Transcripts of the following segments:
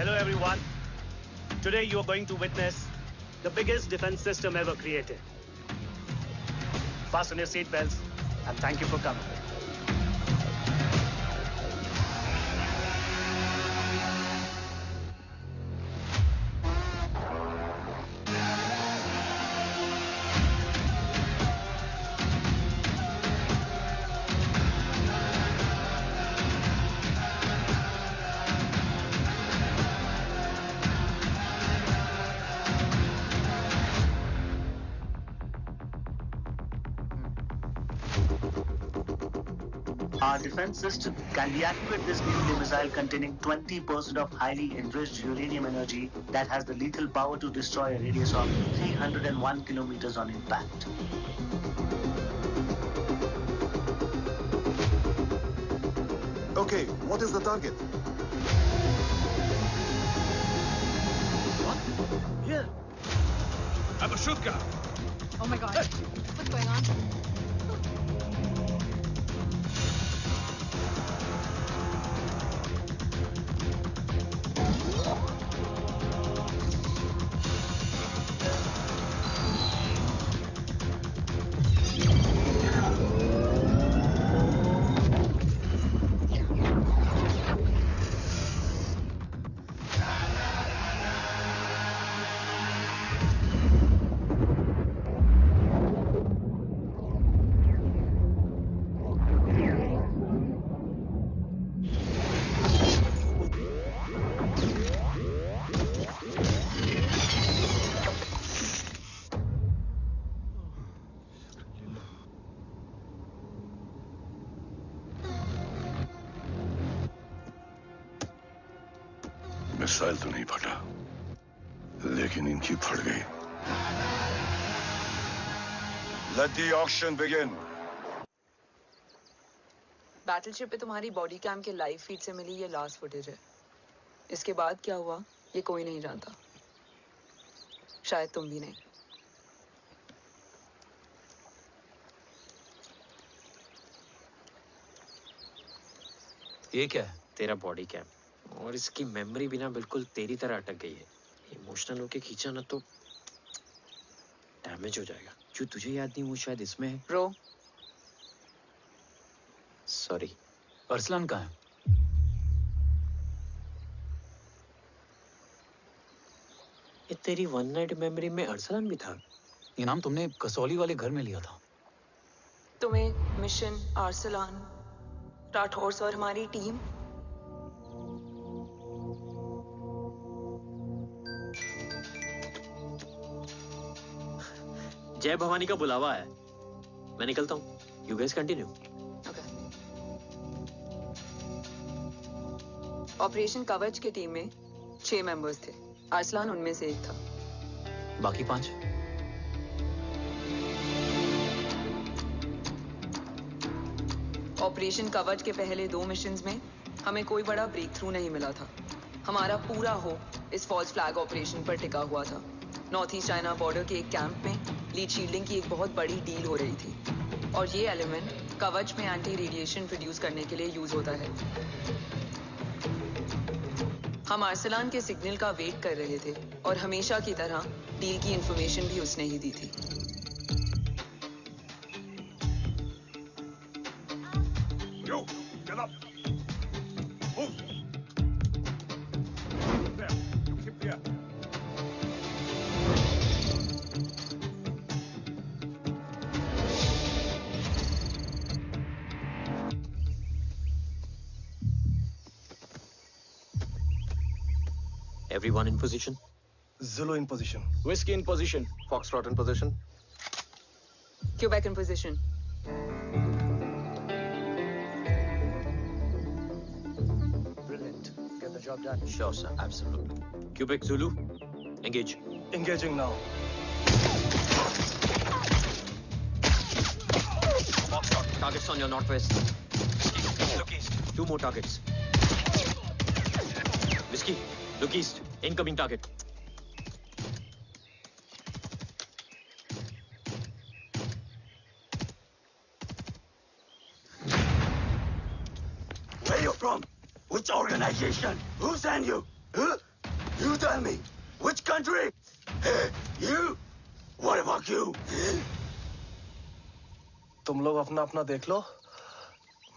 Hello everyone. Today you are going to witness the biggest defense system ever created. Fasten your seatbelts and thank you for coming. Our defense system can deactivate this nuclear missile containing 20% of highly enriched uranium energy that has the lethal power to destroy a radius of 301 kilometers on impact. Okay, what is the target? What? Here. I'm a shotgun. Oh my god. What's going on? Missile तो नहीं फटा, लेकिन इनकी फट गई। Let the auction begin. Battleship पे तुम्हारी body cam के लाइव फीड से मिली ये लास्ट फुटेज है। इसके बाद क्या हुआ ये कोई नहीं जानता, शायद तुम भी नहीं। ये क्या है? तेरा बॉडी कैम, और इसकी मेमोरी भी ना बिल्कुल तेरी तरह अटक गई है। इमोशनल होके खींचा ना तो डैमेज हो जाएगा। जो तुझे याद नहीं वो शायद इसमें है। Bro sorry. अरसलान कहाँ है? ये तेरी वन नाइट मेमोरी में अरसलान भी था? ये नाम तुमने कसौली वाले घर में लिया था। तुम्हें मिशन, अरसलान, राठौर और हमारी टीम। जय भवानी का बुलावा है, मैं निकलता हूँ। You guys continue. ऑपरेशन कवच की टीम में 6 मेंबर्स थे, अरसलान उनमें से एक था। बाकी 5? ऑपरेशन कवच के पहले 2 मिशंस में हमें कोई बड़ा ब्रेक थ्रू नहीं मिला था। हमारा पूरा होप इस फॉल्स फ्लैग ऑपरेशन पर टिका हुआ था। नॉर्थ ईस्ट चाइना बॉर्डर के एक कैंप में लीड शील्डिंग की एक बहुत बड़ी डील हो रही थी, और ये एलिमेंट कवच में एंटी रेडिएशन प्रोड्यूस करने के लिए यूज होता है। हम अरसलान के सिग्नल का वेट कर रहे थे, और हमेशा की तरह डील की इंफॉर्मेशन भी उसने ही दी थी। Yo, get up. Move. There, you keep there. Everyone in position? Zulu in position. Whiskey in position. Foxtrot in position. Quebec in position. Brilliant. Get the job done. Sure, sir. Absolutely. Quebec Zulu, engage. Engaging now. Foxtrot, targets on your northwest. Look east. 2 more targets. Whiskey, look east. Incoming target. Where you from? Which organization? Who sent you? Huh? You tell me, which country? You? What about you? तुम लोग अपना अपना देख लो,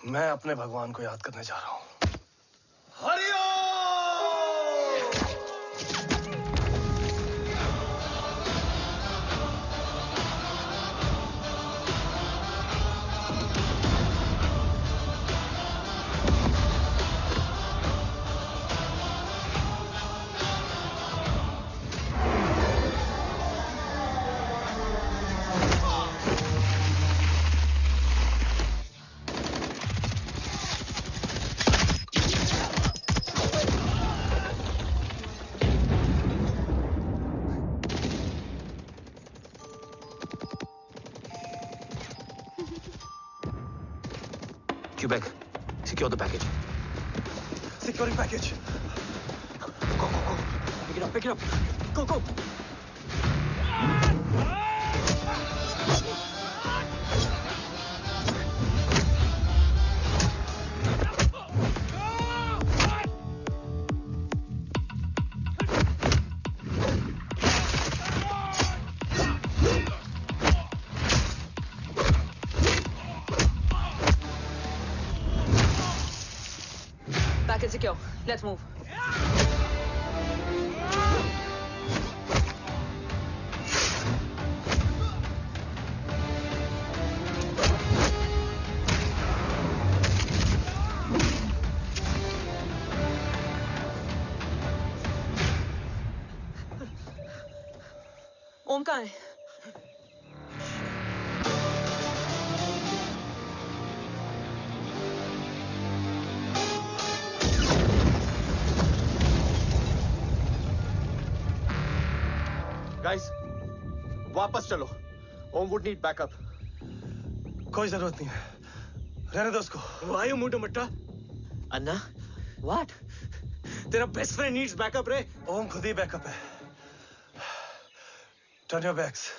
मैं अपने भगवान को याद करने जा रहा हूँ। Hariom! Quebec, secure the package. Securing package. Go, go, go. Pick it up, pick it up. Go, go. Package secure. Let's move. ओम कहाँ है? Guys, वापस चलो. Om would need backup. कोई जरूरत नहीं है, रहने दो उसको। Why you moved to Mutta? Anna, what? तेरा best friend needs backup रे. ओम खुद ही बैकअप है। Turn your backs.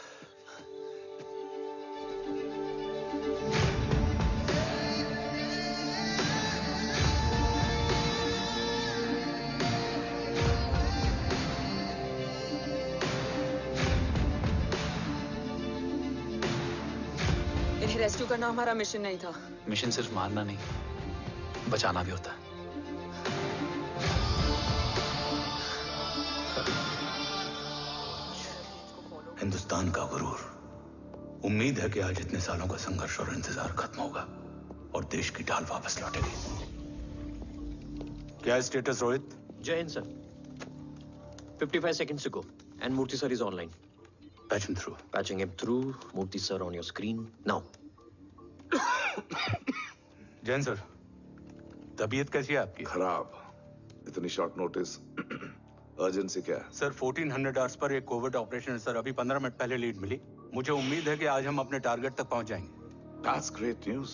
इन्हें रेस्क्यू करना हमारा मिशन नहीं था। मिशन सिर्फ मारना नहीं, बचाना भी होता है। हिंदुस्तान का गुरूर। उम्मीद है कि आज इतने सालों का संघर्ष और इंतजार खत्म होगा और देश की ढाल वापस लौटेगी। क्या है स्टेटस रोहित? जय Hind sir. 55 seconds to go and Murthy sir is online. Patch him through. Patching him through. Murthy sir on your screen now. Jain sir, तबीयत कैसी है आपकी? खराब। इतनी शॉर्ट नोटिस। अर्जेंसी क्या है? सर 1400 आवर्स पर एक कोविड ऑपरेशन है सर। अभी 15 मिनट पहले लीड मिली। मुझे उम्मीद है कि आज हम अपने टारगेट तक पहुंच जाएंगे। That's great news.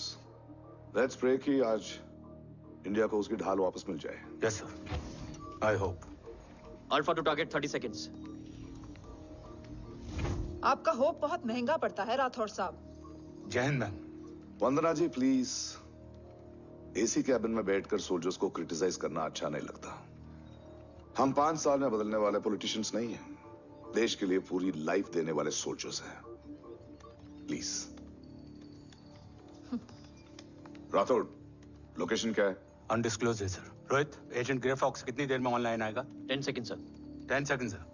Let's pray कि आज इंडिया को उसकी ढाल वापस मिल जाए। Yes sir. I hope. Alpha to target 30 seconds. आपका होप बहुत महंगा पड़ता है राठौर साहब। जय हिंद ma'am. Vandana ji please, AC cabin में बैठकर सोल्जर्स को क्रिटिसाइज करना अच्छा नहीं लगता। हम 5 साल में बदलने वाले पॉलिटिशियंस नहीं हैं, देश के लिए पूरी लाइफ देने वाले सोल्जर्स हैं। प्लीज। राठौड़, लोकेशन क्या है? अनडिस्क्लोज्ड है sir. Rohit, agent grey fox कितनी देर में ऑनलाइन आएगा? 10 seconds सर। 10 seconds sir.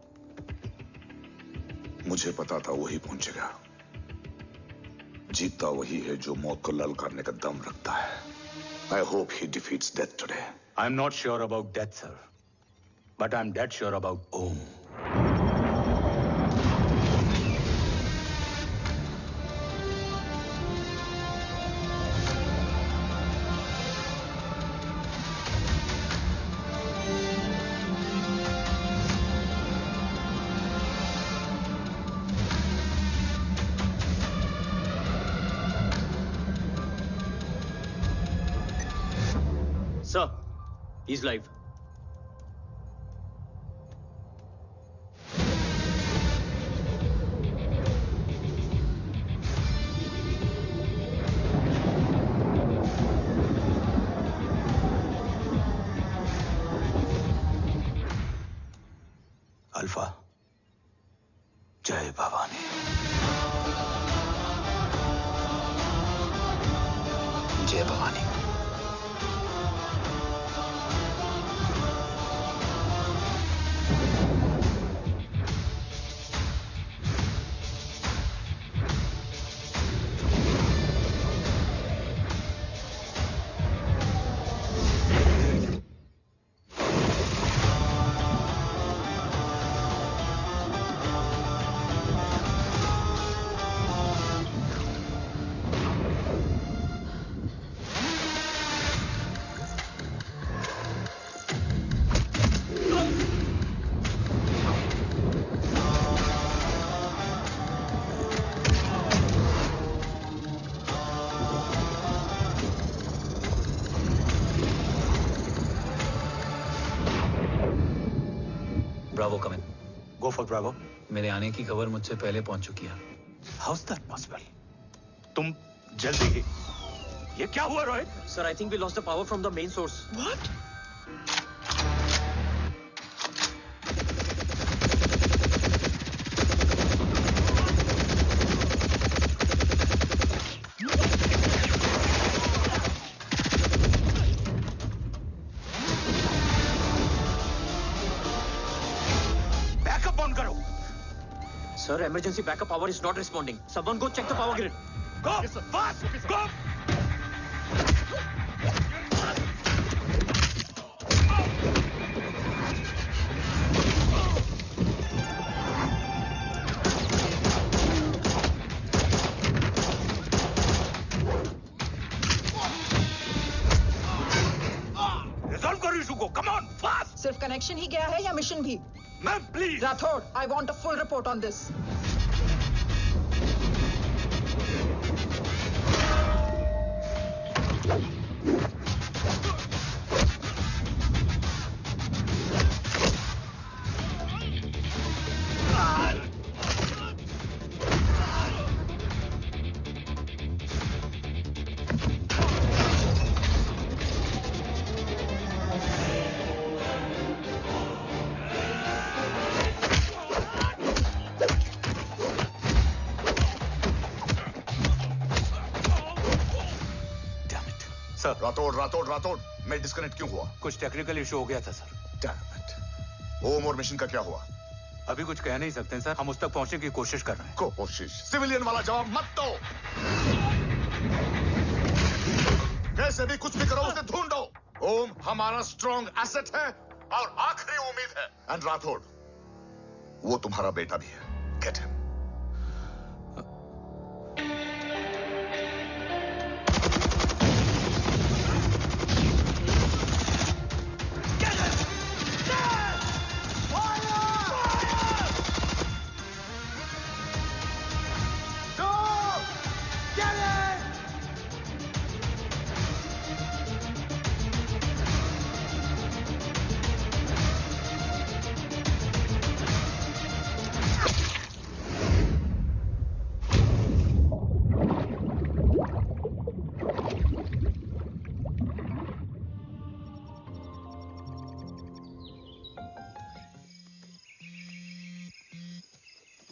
मुझे पता था वही पहुंचेगा। जीतता वही है जो मौत को ललकारने का दम रखता है। I hope he defeats death today. I'm not sure about death, sir. But I'm dead sure about Om. Sir, he's live. Alpha, जय भवानी। जय Bhavani. Bravo come in. Go for Bravo. मेरे आने की खबर मुझसे पहले पहुंच चुकी है। How is that possible? तुम जल्दी ही। ये क्या हुआ Rohit? Sir, I think we lost the power from the main source. What? Backup on करो। Sir, emergency backup power is not responding. Someone go check the power grid. Go! Fast! Go! Resolve करो issue को। Come on, fast! सिर्फ connection ही गया है या mission भी? Ma'am, please. Rathore, I want a full report on this. Sir, Rathore मैं disconnect क्यों हुआ? कुछ टेक्निकल इशू हो गया था सर। Damn it. ओम और मिशन का क्या हुआ? अभी कुछ कह नहीं सकते सर। हम उस तक पहुंचने की कोशिश कर रहे हैं। कोशिश? सिविलियन वाला जवाब मत दो। कैसे भी कुछ भी करो, उसे ढूंढो। ओम हमारा स्ट्रॉन्ग एसेट है और आखिरी उम्मीद है। एंड राठौड़, वो तुम्हारा बेटा भी है। Get him.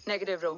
Negative, Ro.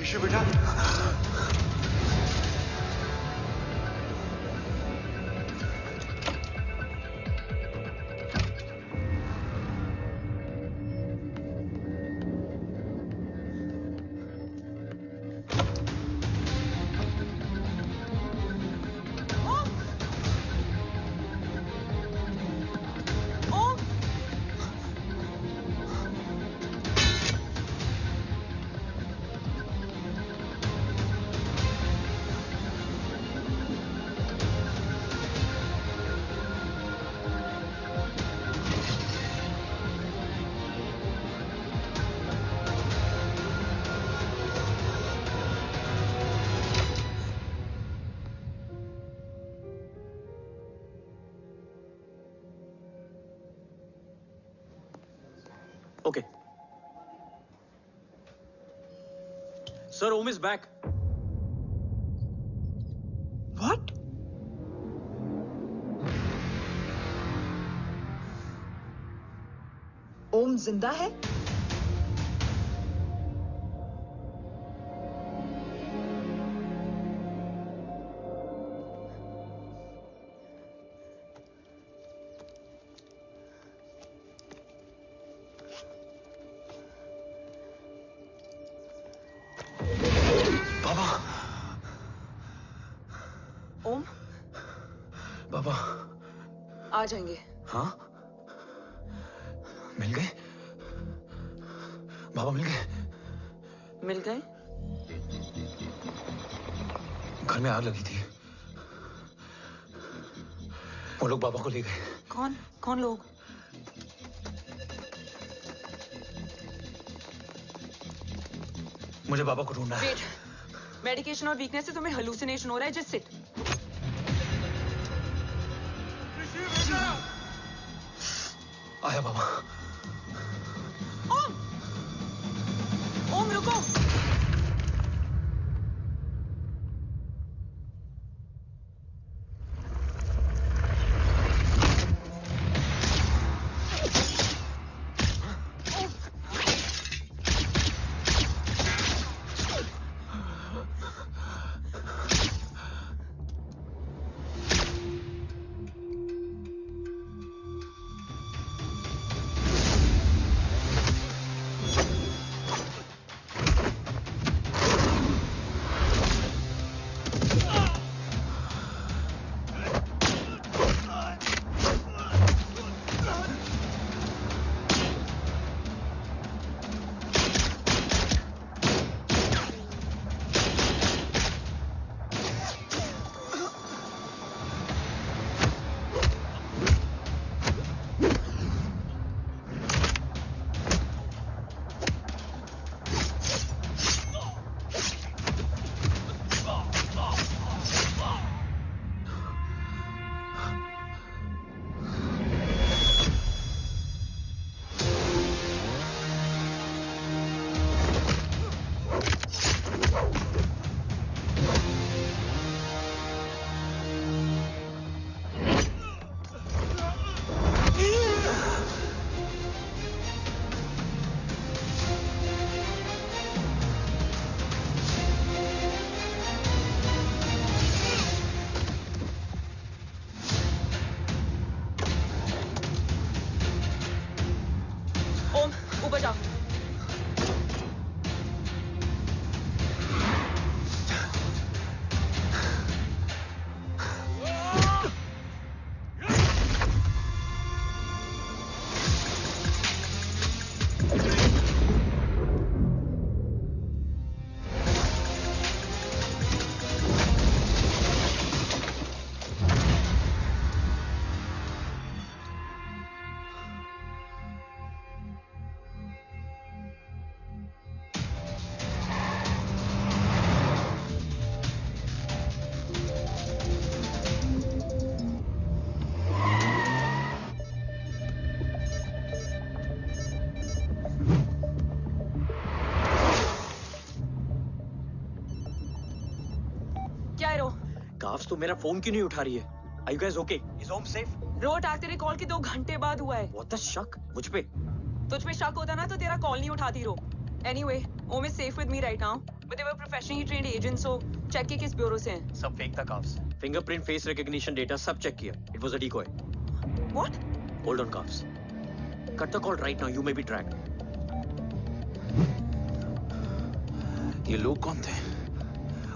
ऋषि बेटा, Okay. Sir, Om is back. What? ओम जिंदा है? ओम, बाबा आ जाएंगे। हाँ, मिल गए? बाबा मिल गए? मिल गए? घर में आग लगी थी, वो लोग बाबा को ले गए। कौन कौन लोग? मुझे बाबा को ढूंढना है। वेट, मेडिकेशन और वीकनेस से तुम्हें हेलुसिनेशन हो रहा है। Just sit. आया बाबा। ओम, ओम रुको। ऊपर जाओ। काफ्स तो मेरा फोन क्यों नहीं उठा रही है? Are you guys okay? Is Om safe? Ro attack तेरे कॉल के 2 घंटे बाद हुआ है। What the शक? मुझ पे? तुझ पे शक होता ना तो तेरा कॉल नहीं उठाती Ro. Anyway, Om is safe with me right now, but they were professionally trained agents, so check के किस ब्यूरो से हैं? सब फेक था काफ्स। फिंगरप्रिंट, फेस रिकॉग्निशन डेटा सब चेक किया. It was a decoy. What? Hold on, Kaps. Cut the call right now. You may be tracked. ये लोग कौन थे?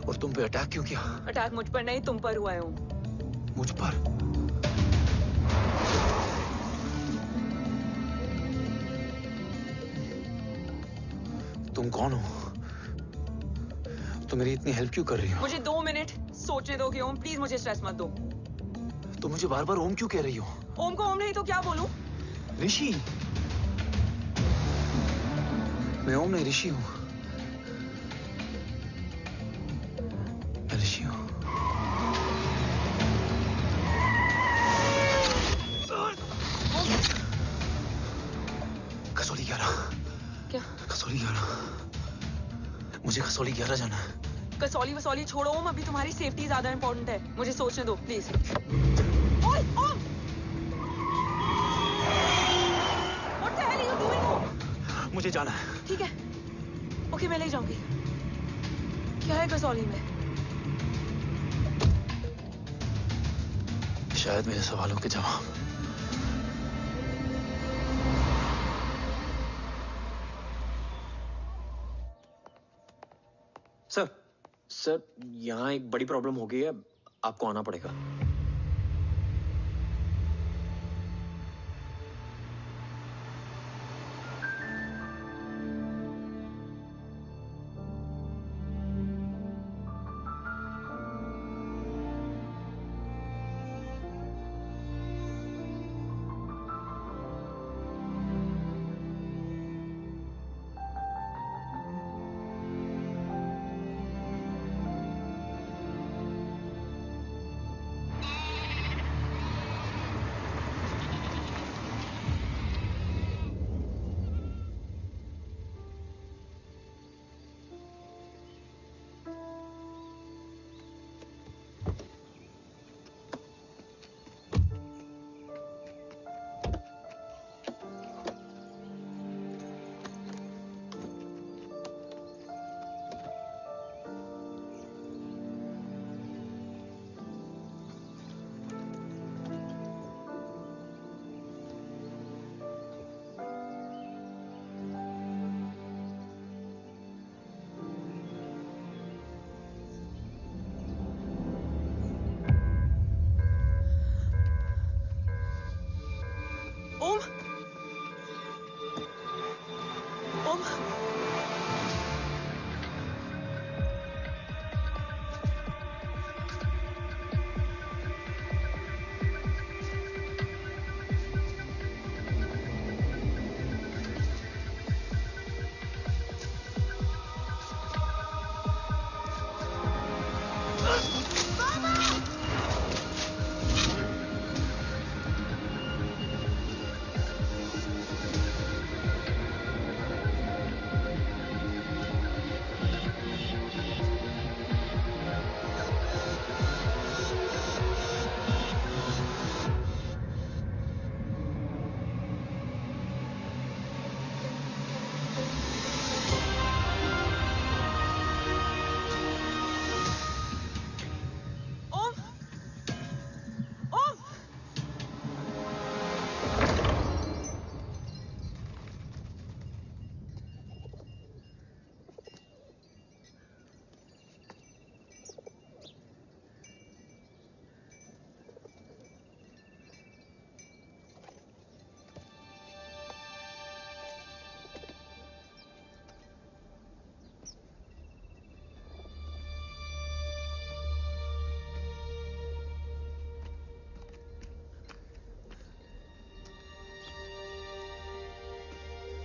और तुम पे अटैक क्यों किया? अटैक मुझ पर नहीं, तुम पर हुआ है ओम. मुझ पर? तुम कौन हो? तुम मेरी इतनी हेल्प क्यों कर रही हो? मुझे 2 मिनट सोचने दोगे ओम? प्लीज मुझे स्ट्रेस मत दो. तुम मुझे बार बार ओम क्यों कह रही हो? ओम को ओम नहीं तो क्या बोलूं? ऋषि. मैं ओम नहीं, ऋषि हूं. मैं ऋषि हूं. कसौली 11. क्या? कसौली 11. मुझे कसौली 11 जाना है. कसौली वसौली छोड़ो ओम, अभी तुम्हारी सेफ्टी ज्यादा इंपॉर्टेंट है. मुझे सोचने दो प्लीज. ओए ओम! What the hell are you doing, ओम? मुझे जाना है. ठीक है. ओके, मैं ले जाऊंगी. क्या है कसौली में? शायद मेरे सवालों के जवाब. सर, यहाँ एक बड़ी प्रॉब्लम हो गई है. आपको आना पड़ेगा.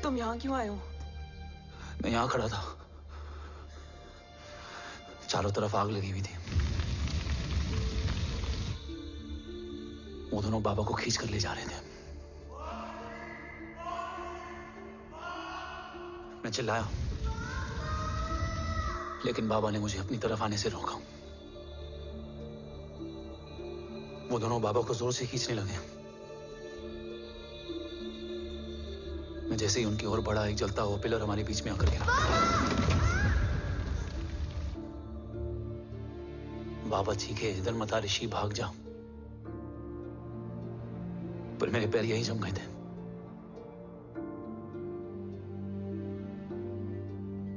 तुम यहाँ क्यों आए हो? मैं यहाँ खड़ा था. चारों तरफ आग लगी हुई थी. वो दोनों बाबा को खींच कर ले जा रहे थे. मैं चिल्लाया, लेकिन बाबा ने मुझे अपनी तरफ आने से रोका. वो दोनों बाबा को जोर से खींचने लगे. मैं मैं जैसे ही उनकी ओर बढ़ा, एक जलता हुआ पिलर हमारे बीच में आकर गिरा। बाबा चीखे, इधर मत आ ऋषि, भाग जा। पर मेरे पैर यही जम गए थे।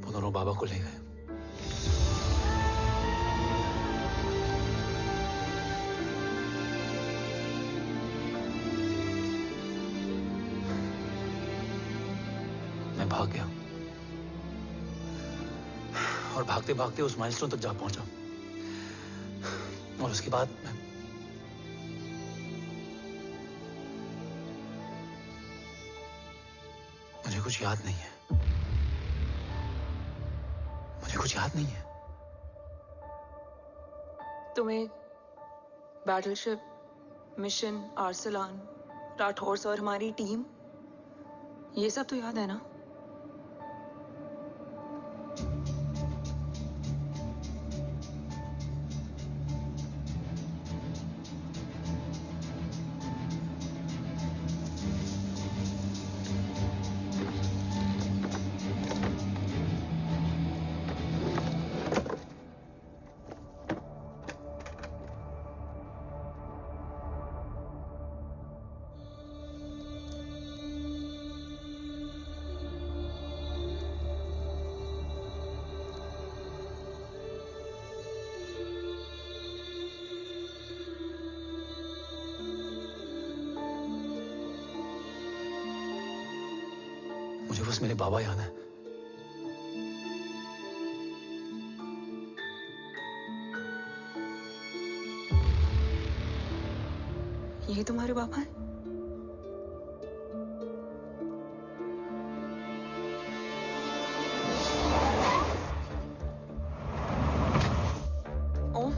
वो दोनों बाबा को ले गए। मैं भाग गया और भागते भागते उस माइलस्टोन तक जा पहुंचा। और उसके बाद मुझे कुछ याद नहीं है। मुझे कुछ याद नहीं है। तुम्हें बैटलशिप, मिशन, आर्सलान, राठौर और हमारी टीम, ये सब तो याद है ना? मुझे बस मेरे बाबा याद है। ये तुम्हारे बाबा हैं? ओम,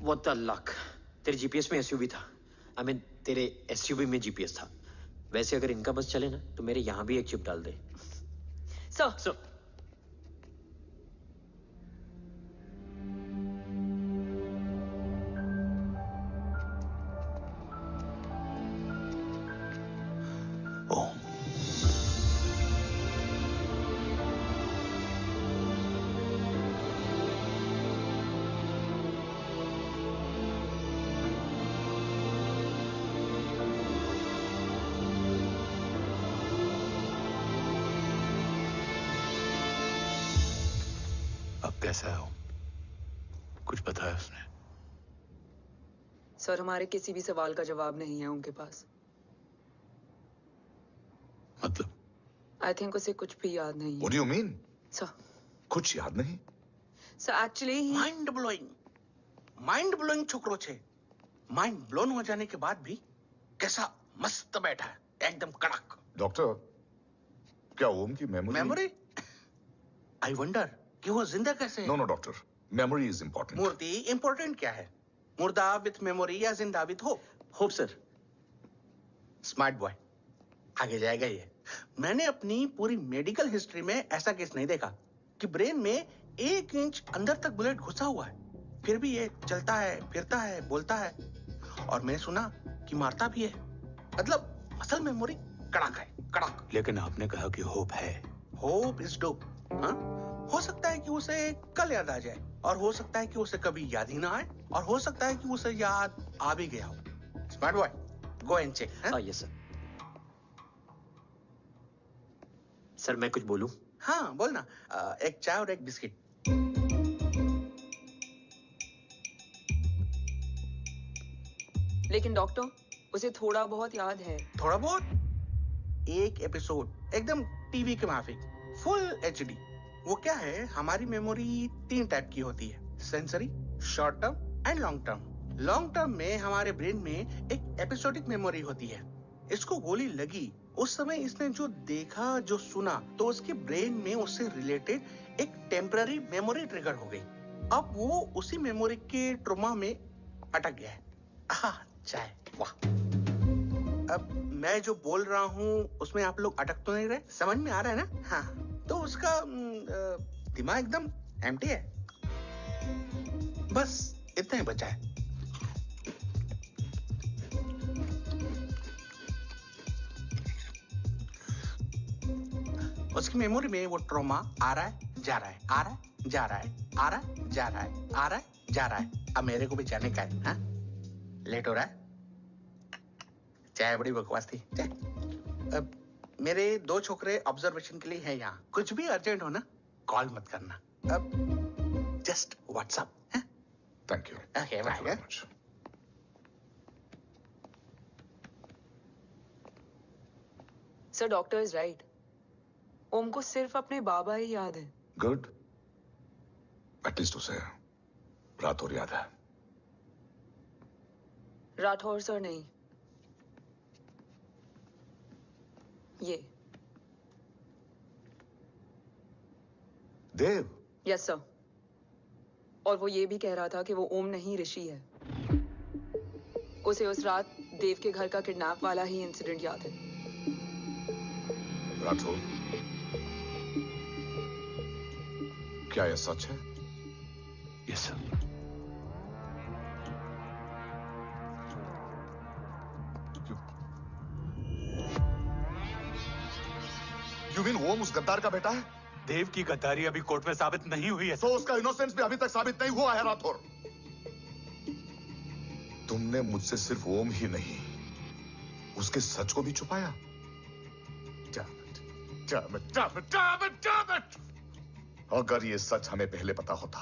What the luck? तेरे जीपीएस में एसयूवी था। I mean, तेरे एसयूवी में जीपीएस था। वैसे अगर इनका बस चले ना तो मेरे यहां भी एक चिप डाल दे। सर। कैसा है वो? कुछ बताया उसने? सर, हमारे किसी भी सवाल का जवाब नहीं है उनके पास। मतलब? आई थिंक उसे कुछ भी याद नहीं है। What do you mean? Sir, कुछ याद नहीं? सर एक्चुअली माइंड ब्लोइंग छोकरो छे। माइंड ब्लोन हो जाने के बाद भी कैसा मस्त बैठा है, एकदम कड़क। डॉक्टर, क्या ओम की मेमोरी? आई वंडर कि वो जिंदा कैसे है? No doctor, memory is important. मूर्ति इंपॉर्टेंट क्या है? मुर्दा विथ मेमोरी या जिंदा with hope? Hope sir. Smart boy, आगे जाएगा ये। मैंने अपनी पूरी मेडिकल हिस्ट्री में ऐसा केस नहीं देखा कि ब्रेन में 1 इंच अंदर तक बुलेट घुसा हुआ है, फिर भी ये चलता है, फिरता है, बोलता है, और मैंने सुना कि मारता भी है। मतलब असल मेमोरी कड़क है, कड़क। लेकिन आपने कहा कि होप है। Hope is dope. हाँ, हो सकता है कि उसे कल याद आ जाए, और हो सकता है कि उसे कभी याद ही ना आए, और हो सकता है कि उसे याद आ भी गया हो। Smart boy, go and check. Yes sir. Sir मैं कुछ बोलूं? हाँ बोल ना। एक चाय और एक बिस्किट। लेकिन डॉक्टर, उसे थोड़ा बहुत याद है। थोड़ा बहुत? एक एपिसोड एकदम टीवी के माफिक, फुल एचडी। वो क्या है, हमारी मेमोरी 3 टाइप की होती है, sensory, short term and long term. Long term में हमारे ब्रेन में एक एपिसोडिक मेमोरी होती है। इसको गोली लगी, उस समय इसने जो देखा, जो सुना, तो उसके ब्रेन में उससे रिलेटेड एक टेम्पररी मेमोरी ट्रिगर हो गई। अब वो उसी मेमोरी के ट्रॉमा में अटक गया है। चाय, वाह। अब मैं जो बोल रहा हूँ उसमें आप लोग अटक तो नहीं रहे? समझ में आ रहा है ना? हाँ, तो उसका दिमाग एकदम एम्प्टी है। बस इतना ही बचा है। उसकी मेमोरी में वो ट्रॉमा आ रहा है, जा रहा है, आ रहा है, जा रहा है, आ रहा है, जा रहा है, आ रहा है, जा रहा है। अब मेरे को भी जाने का है। हाँ, लेट हो रहा है। चाय बड़ी बकवास थी। अब मेरे 2 छोकरे ऑब्जर्वेशन के लिए हैं यहाँ। कुछ भी अर्जेंट हो ना, कॉल मत करना। अब just WhatsApp. Thank you. Okay, bye. Sir, doctor is right. Om को सिर्फ अपने बाबा ही याद है। गुड। एटलीस्ट उसे राठौर याद है। राठौर सर नहीं, ये देव। Yes sir. और वो ये भी कह रहा था कि वो ओम नहीं, ऋषि है। उसे उस रात देव के घर का किडनैप वाला ही इंसिडेंट याद है। राठौर, क्या यह सच है? Yes sir. यू मीन ओम उस गद्दार का बेटा है? देव की गद्दारी अभी कोर्ट में साबित नहीं हुई है। तो उसका इनोसेंस भी अभी तक साबित नहीं हुआ है राठौर। तुमने मुझसे सिर्फ ओम ही नहीं, उसके सच को भी छुपाया। Damn it! अगर ये सच हमें पहले पता होता,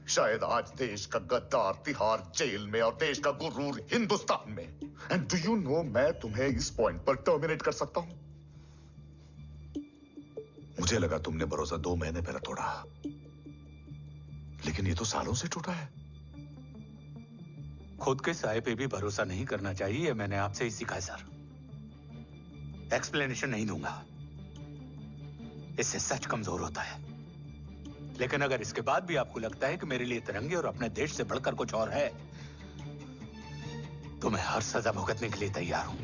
शायद आज देश का गद्दार तिहाड़ जेल में और देश का गुरूर हिंदुस्तान में। एंड डू यू नो, मैं तुम्हें इस पॉइंट पर टर्मिनेट कर सकता हूं। मुझे लगा तुमने भरोसा 2 महीने पहले तोड़ा, लेकिन ये तो सालों से टूटा है। खुद के साये पे भी भरोसा नहीं करना चाहिए, मैंने आपसे ही सीखा है सर। एक्सप्लेनेशन नहीं दूंगा, इससे सच कमजोर होता है। लेकिन अगर इसके बाद भी आपको लगता है कि मेरे लिए तिरंगे और अपने देश से बढ़कर कुछ और है, तो मैं हर सजा भुगतने के लिए तैयार हूं।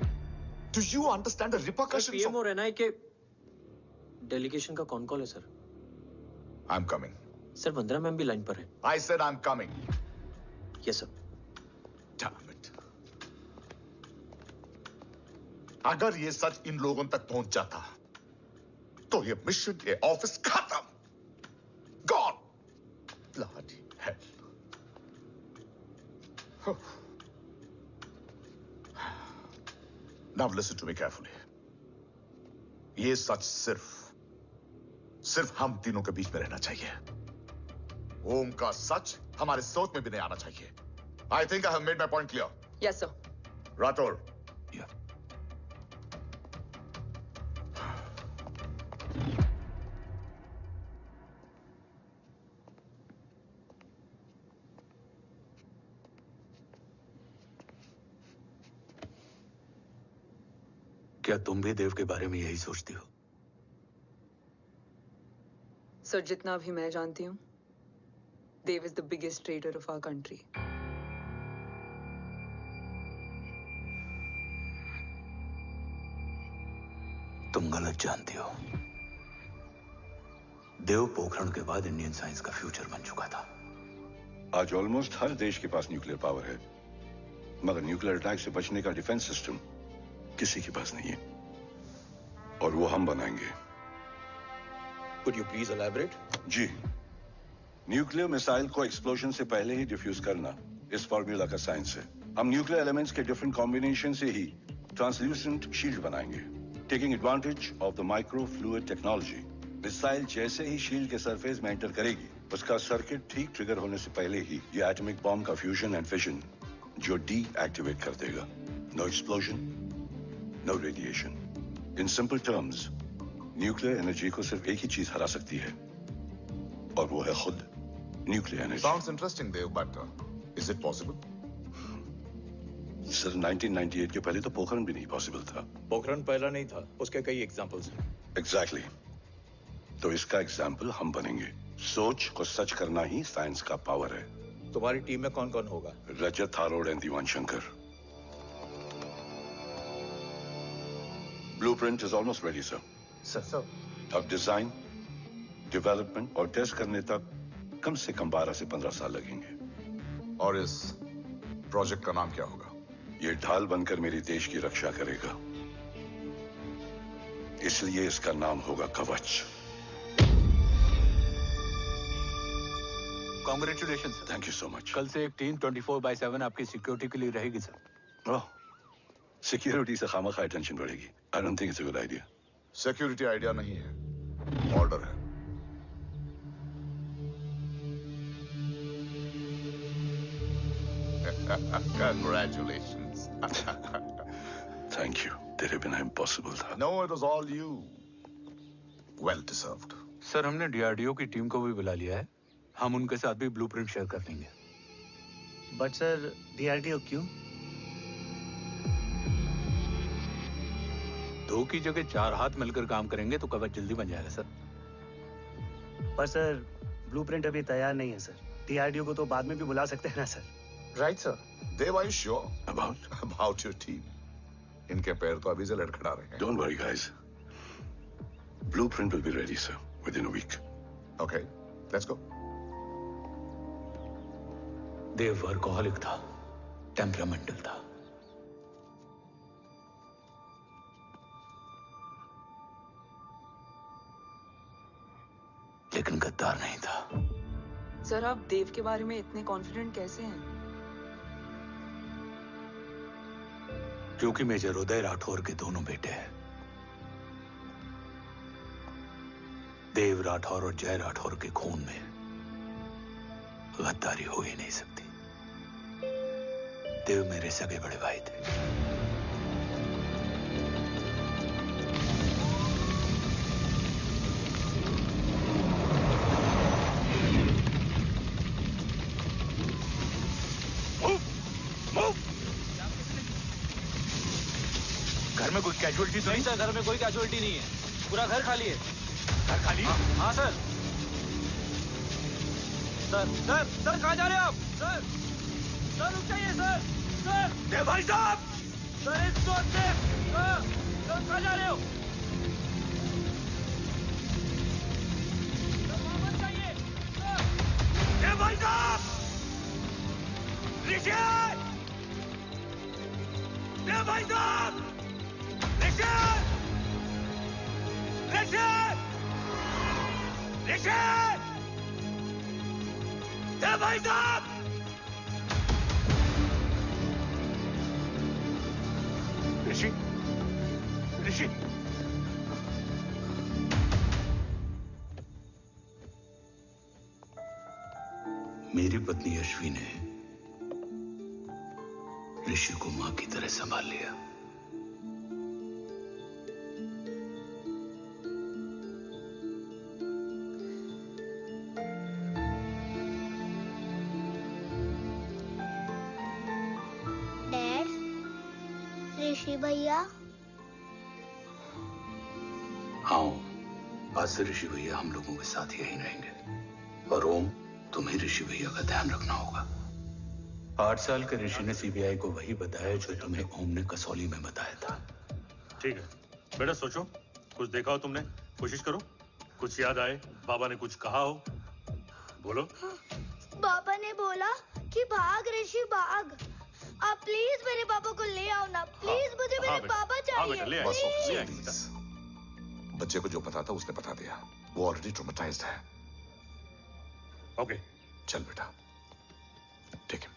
Do you understand the repercussions? PM और एनआई के डेलीगेशन का कौन कॉल है sir? I'm coming. Sir, 15 ma'am भी लाइन पर है। I said I'm coming. Yes sir. Damn it. अगर ये सच इन लोगों तक पहुंच जाता, तो ये मिशन, ये ऑफिस खत्म। Gone. Bloody hell. Now listen to me carefully. ये सच सिर्फ हम तीनों के बीच में रहना चाहिए। ओम का सच हमारे सोच में भी नहीं आना चाहिए। I think I have made my point clear. Yes sir. Rathore. Yeah. क्या तुम भी देव के बारे में यही सोचती हो? सर, जितना भी मैं जानती हूँ, Dev is the biggest trader of our country. तुम गलत जानती हो। देव पोखरण के बाद इंडियन साइंस का फ्यूचर बन चुका था। आज ऑलमोस्ट हर देश के पास न्यूक्लियर पावर है, मगर न्यूक्लियर अटैक से बचने का डिफेंस सिस्टम किसी के पास नहीं है, और वो हम बनाएंगे। Could you please elaborate? जी, न्यूक्लियर मिसाइल को एक्सप्लोजन से पहले ही डिफ्यूज करना इस फॉर्मूला का साइंस है। हम न्यूक्लियर एलिमेंट्स के डिफरेंट कॉम्बिनेशन से ही ट्रांसल्यूसेंट शील्ड बनाएंगे, taking advantage of the micro fluid technology. Missile जैसे ही शील्ड के सरफेस में एंटर करेगी, उसका सर्किट ठीक ट्रिगर होने से पहले ही ये एटॉमिक बॉम्ब का फ्यूजन एंड फिशन जो डीएक्टिवेट कर देगा। No explosion, no radiation. In simple terms, nuclear energy को सिर्फ एक ही चीज हरा सकती है, और वो है खुद nuclear energy. Sounds interesting, Dev, but is it possible? Sir, 1998 के पहले तो पोखरण भी नहीं पॉसिबल था। पोखरण पहला नहीं था, उसके कई एग्जांपल्स हैं। एग्जैक्टली। तो इसका एग्जाम्पल हम बनेंगे। सोच को सच करना ही साइंस का पावर है। तुम्हारी टीम में कौन कौन होगा? Rajat, Tharod and Diwan Shankar. Blueprint is almost ready sir. Sir अब डिजाइन, डेवलपमेंट और टेस्ट करने तक कम से कम 12 से 15 साल लगेंगे। और इस प्रोजेक्ट का नाम क्या होगा? ये ढाल बनकर मेरे देश की रक्षा करेगा, इसलिए इसका नाम होगा कवच। Congratulation sir. Thank you so much. कल से एक टीम 24/7 आपकी सिक्योरिटी के लिए रहेगी सर। ओह, सिक्योरिटी से खामखा टेंशन बढ़ेगी। I don't think it's a good idea. Security idea नहीं है, ऑर्डर है। Congratulations. Thank you. तेरे बिना impossible था। No, it was all you. Well deserved. Sir हमने डीआरडीओ की टीम को भी बुला लिया है, हम उनके साथ भी ब्लूप्रिंट शेयर कर लेंगे। बट सर डीआरडीओ क्यों? 2 की जगह 4 हाथ मिलकर काम करेंगे तो कवच जल्दी बन जाएगा सर। पर सर ब्लूप्रिंट अभी तैयार नहीं है सर। डीआरडीओ को तो बाद में भी बुला सकते हैं ना sir. Right sir. Dave, are you sure about your team? इनके पैर तो अभी से लड़खड़ा रहे हैं। Don't worry, guys. Blueprint will be ready, sir, within a week. Okay, let's go. Dev workaholic था, टेम्परामेंटल था। लेकिन गद्दार नहीं था। सर आप देव के बारे में इतने कॉन्फिडेंट कैसे हैं? क्योंकि मेजर उदय राठौर के दोनों बेटे हैं। देव राठौर और जय राठौर के खून में गद्दारी हो ही नहीं सकती। देव मेरे सगे बड़े भाई थे। घर में कोई कैजुअलिटी तो नहीं? सर घर में कोई कैजुअलिटी नहीं है, पूरा घर खाली है। घर खाली? हाँ सर। सर कहाँ जा रहे हैं आप? सर रुक जाइए सर। देव भाई साहब! Sir it's not safe. Sir कहाँ जा रहे हो? सर वापस जाइए। देव भाई साहब! ऋषि! देव भाई साहब! ऋषि! देव भाई साहब! ऋषि! मेरी पत्नी अश्वी ने ऋषि को मां की तरह संभाल लिया। ऋषि भैया। हाँ, आज से ऋषि भैया हम लोगों के साथ यहीं रहेंगे। और ओम, तुम्हें ऋषि भैया का ध्यान रखना होगा। 8 साल के ऋषि ने सीबीआई को वही बताया जो तुम्हें ओम ने कसौली में बताया था। ठीक है बेटा, सोचो, कुछ देखा हो तुमने, कोशिश करो, कुछ याद आए, बाबा ने कुछ कहा हो, बोलो। बाबा ने बोला कि भाग ऋषि भाग। आप प्लीज मेरे पापा को ले आओ ना, प्लीज। मुझे मेरे पापा चाहिए। प्लीज। बच्चे को जो पता था उसने बता दिया, वो ऑलरेडी ट्रॉमेटाइज्ड है। ओके चल बेटा, ठीक है।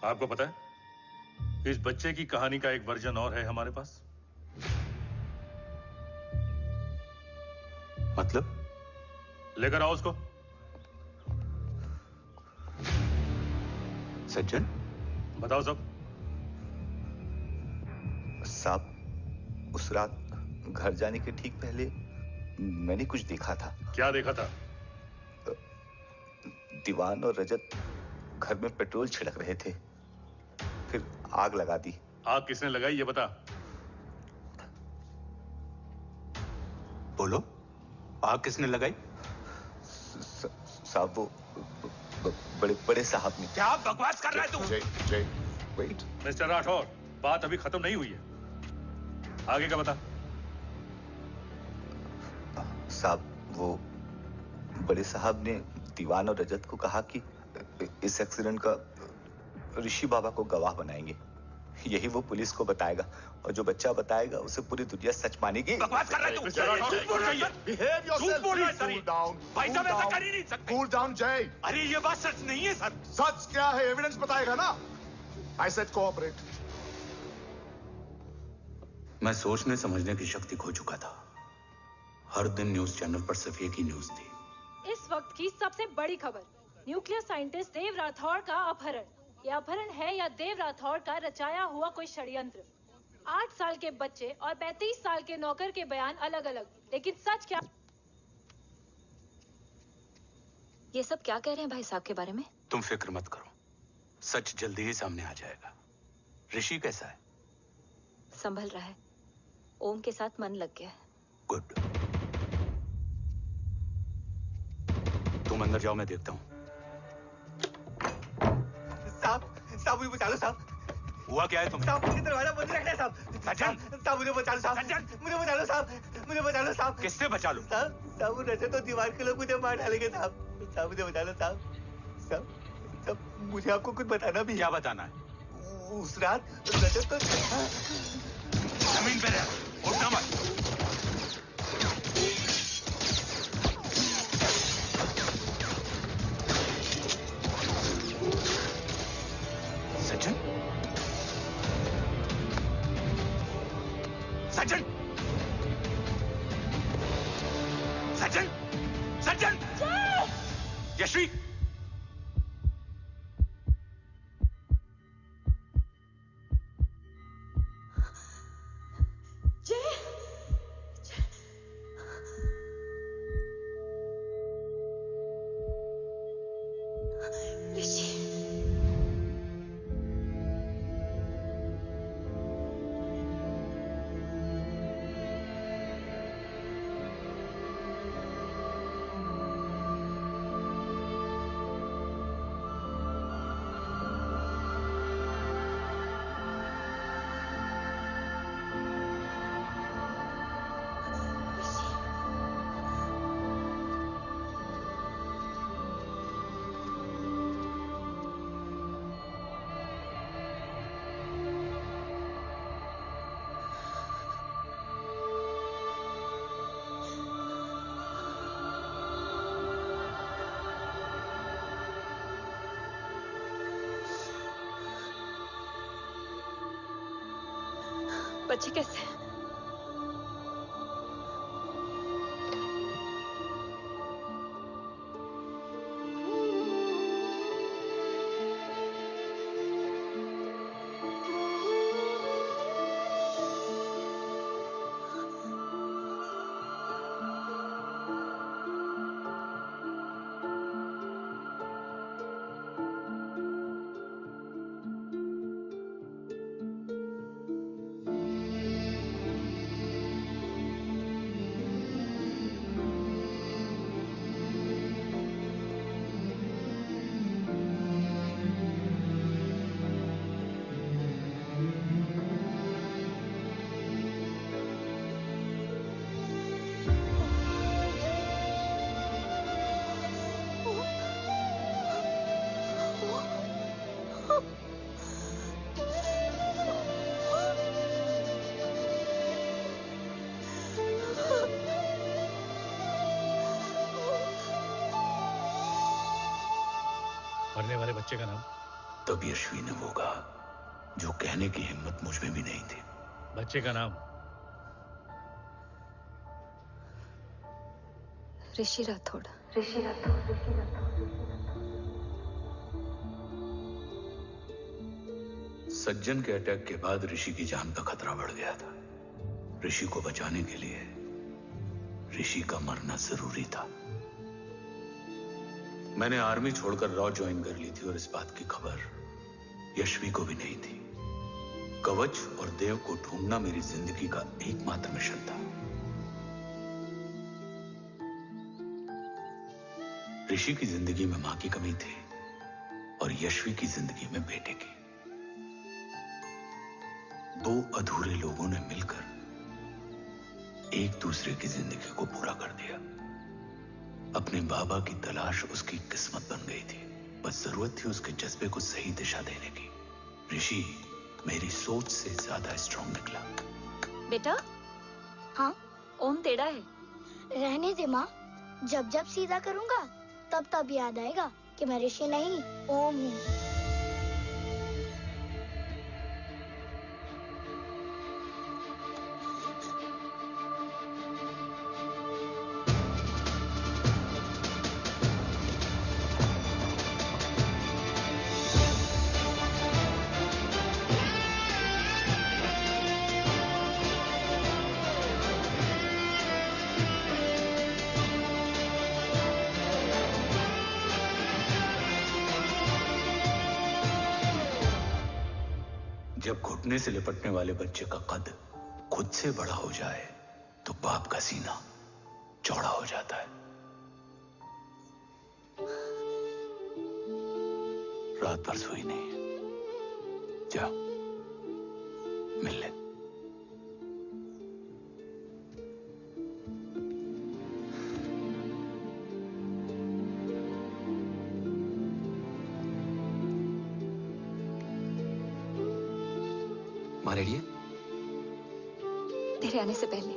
आपको पता है इस बच्चे की कहानी का एक वर्जन और है हमारे पास। मतलब? लेकर आओ उसको। सज्जन, बताओ सब। साहब, उस रात घर जाने के ठीक पहले मैंने कुछ देखा था। क्या देखा था? दीवान और रजत घर में पेट्रोल छिड़क रहे थे, फिर आग लगा दी। आग किसने लगाई ये बता। बोलो, आग किसने लगाई? साहब वो बड़े बड़े साहब ने। क्या बकवास कर रहा है तू? जय, वेट। मिस्टर राठौर, बात अभी खत्म नहीं हुई है। आगे का बता। साहब, वो बड़े साहब ने दीवान और रजत को कहा कि इस एक्सीडेंट का ऋषि बाबा को गवाह बनाएंगे। यही वो पुलिस को बताएगा और जो बच्चा बताएगा उसे पूरी दुनिया सच मानेगी। बकवास कर रहा है तू। झूठ बोल रहा है। Behave yourself. झूठ बोल रहा है Cool सर। down. भाई साहब ऐसा कर ही नहीं सकते। Cool down, Jay. अरे ये बात सच नहीं है सर। सच क्या है? एविडेंस बताएगा ना। I said cooperate. मैं सोचने समझने की शक्ति खो चुका था। हर दिन न्यूज चैनल पर सिर्फ एक ही न्यूज थी। इस वक्त की सबसे बड़ी खबर, न्यूक्लियर साइंटिस्ट देव राठौड़ का अपहरण। यह अपहरण है या देव राठौड़ का रचाया हुआ कोई षड्यंत्र। 8 साल के बच्चे और 35 साल के नौकर के बयान अलग अलग, लेकिन सच क्या? ये सब क्या कह रहे हैं भाई साहब के बारे में? तुम फिक्र मत करो, सच जल्दी ही सामने आ जाएगा। ऋषि कैसा है? संभल रहा है। ओम के साथ मन लग गया है। गुड। तुम अंदर जाओ, मैं देखता हूँ। साहब मुझे बचा लो साहब। हुआ क्या है तुम्हें? साहब मुझे दरवाजा बंद रखना है साहब। सज्जन, साहब मुझे बचा लो साहब। मुझे बचा लो साहब। मुझे बचा लो साहब। किससे बचा लो? साहब वो रजत तो दीवार के लोग मुझे मार डालेंगे साहब। साहब मुझे बचा लो साहब। साहब मुझे आपको कुछ बताना भी। क्या बताना है? उस रात रजत तो जमीन पे रह, उठना मत। सज्जन, सज्जन, सज्जन, सज्जन, यश्वी, बच्चे कैसे हैं? मरने वाले बच्चे का नाम? तब यश्वी ने वो कहा जो कहने की हिम्मत मुझ में भी नहीं थी। बच्चे का नाम? ऋषि राठौड़। सज्जन के अटैक के बाद ऋषि की जान का खतरा बढ़ गया था। ऋषि को बचाने के लिए ऋषि का मरना जरूरी था। मैंने आर्मी छोड़कर रॉ ज्वाइन कर ली थी और इस बात की खबर यश्वी को भी नहीं थी। कवच और देव को ढूंढना मेरी जिंदगी का एकमात्र मिशन था। ऋषि की जिंदगी में मां की कमी थी और यश्वी की जिंदगी में बेटे की। दो अधूरे लोगों ने मिलकर एक दूसरे की जिंदगी को पूरा कर दिया। अपने बाबा की तलाश उसकी किस्मत बन गई थी, बस जरूरत थी उसके जज्बे को सही दिशा देने की। ऋषि मेरी सोच से ज्यादा स्ट्रांग निकला। बेटा, हाँ ओम टेढ़ा है। रहने दे माँ, जब जब सीधा करूँगा तब तब याद आएगा कि मैं ऋषि नहीं ओम हूँ। जब घुटने से लिपटने वाले बच्चे का कद खुद से बड़ा हो जाए तो बाप का सीना चौड़ा हो जाता है। रात भर सोई नहीं है, जा मिल ले। माँ रेडी है? तेरे आने से पहले।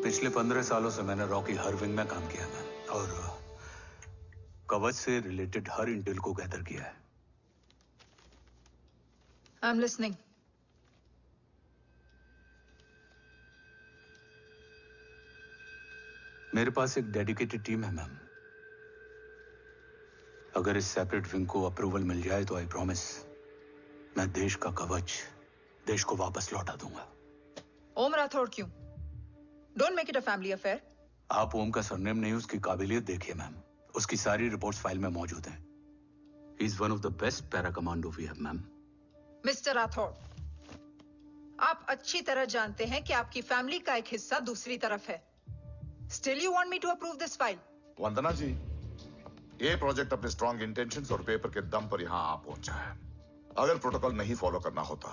पिछले 15 सालों से मैंने रॉकी हर विंग में काम किया है और कवच से रिलेटेड हर इंटेल को गैदर किया है। I'm listening. मेरे पास एक डेडिकेटेड टीम है मैम। अगर इस सेपरेट विंग को अप्रूवल मिल जाए तो आई प्रॉमिस मैं देश का कवच देश को वापस लौटा दूंगा। ओम राठौड़ क्यों? Don't make it a family affair. आप ओम का सरनेम नहीं, उसकी काबिलियत देखिए मैम। उसकी सारी रिपोर्ट्स फाइल में मौजूद हैं। He is one of the best para commando we have, ma'am. Mister Rathore, आप अच्छी तरह जानते हैं कि आपकी फैमिली का एक हिस्सा दूसरी तरफ है। Still you want me to approve this file? वंदना जी, ये प्रोजेक्ट अपने स्ट्रॉन्ग इंटेंशंस और पेपर के दम पर यहां आ पहुंचा है। अगर प्रोटोकॉल नहीं फॉलो करना होता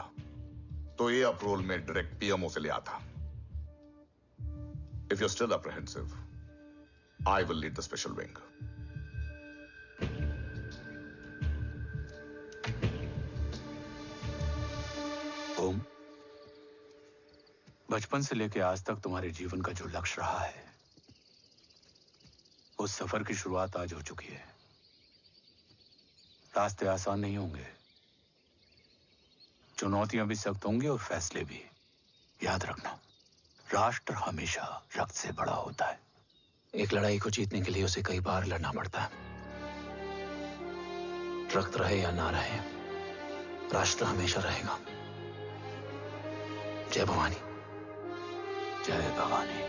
तो ये अप्रूवल में डायरेक्ट पीएमओ से ले आता। If you're still apprehensive, I will lead the special wing. ओम, बचपन से लेकर आज तक तुम्हारे जीवन का जो लक्ष्य रहा है, उस सफर की शुरुआत आज हो चुकी है। रास्ते आसान नहीं होंगे, चुनौतियां भी सख्त होंगी और फैसले भी। याद रखना, राष्ट्र हमेशा रक्त से बड़ा होता है। एक लड़ाई को जीतने के लिए उसे कई बार लड़ना पड़ता है। रक्त रहे या ना रहे, राष्ट्र हमेशा रहेगा। जय भवानी। जय भवानी।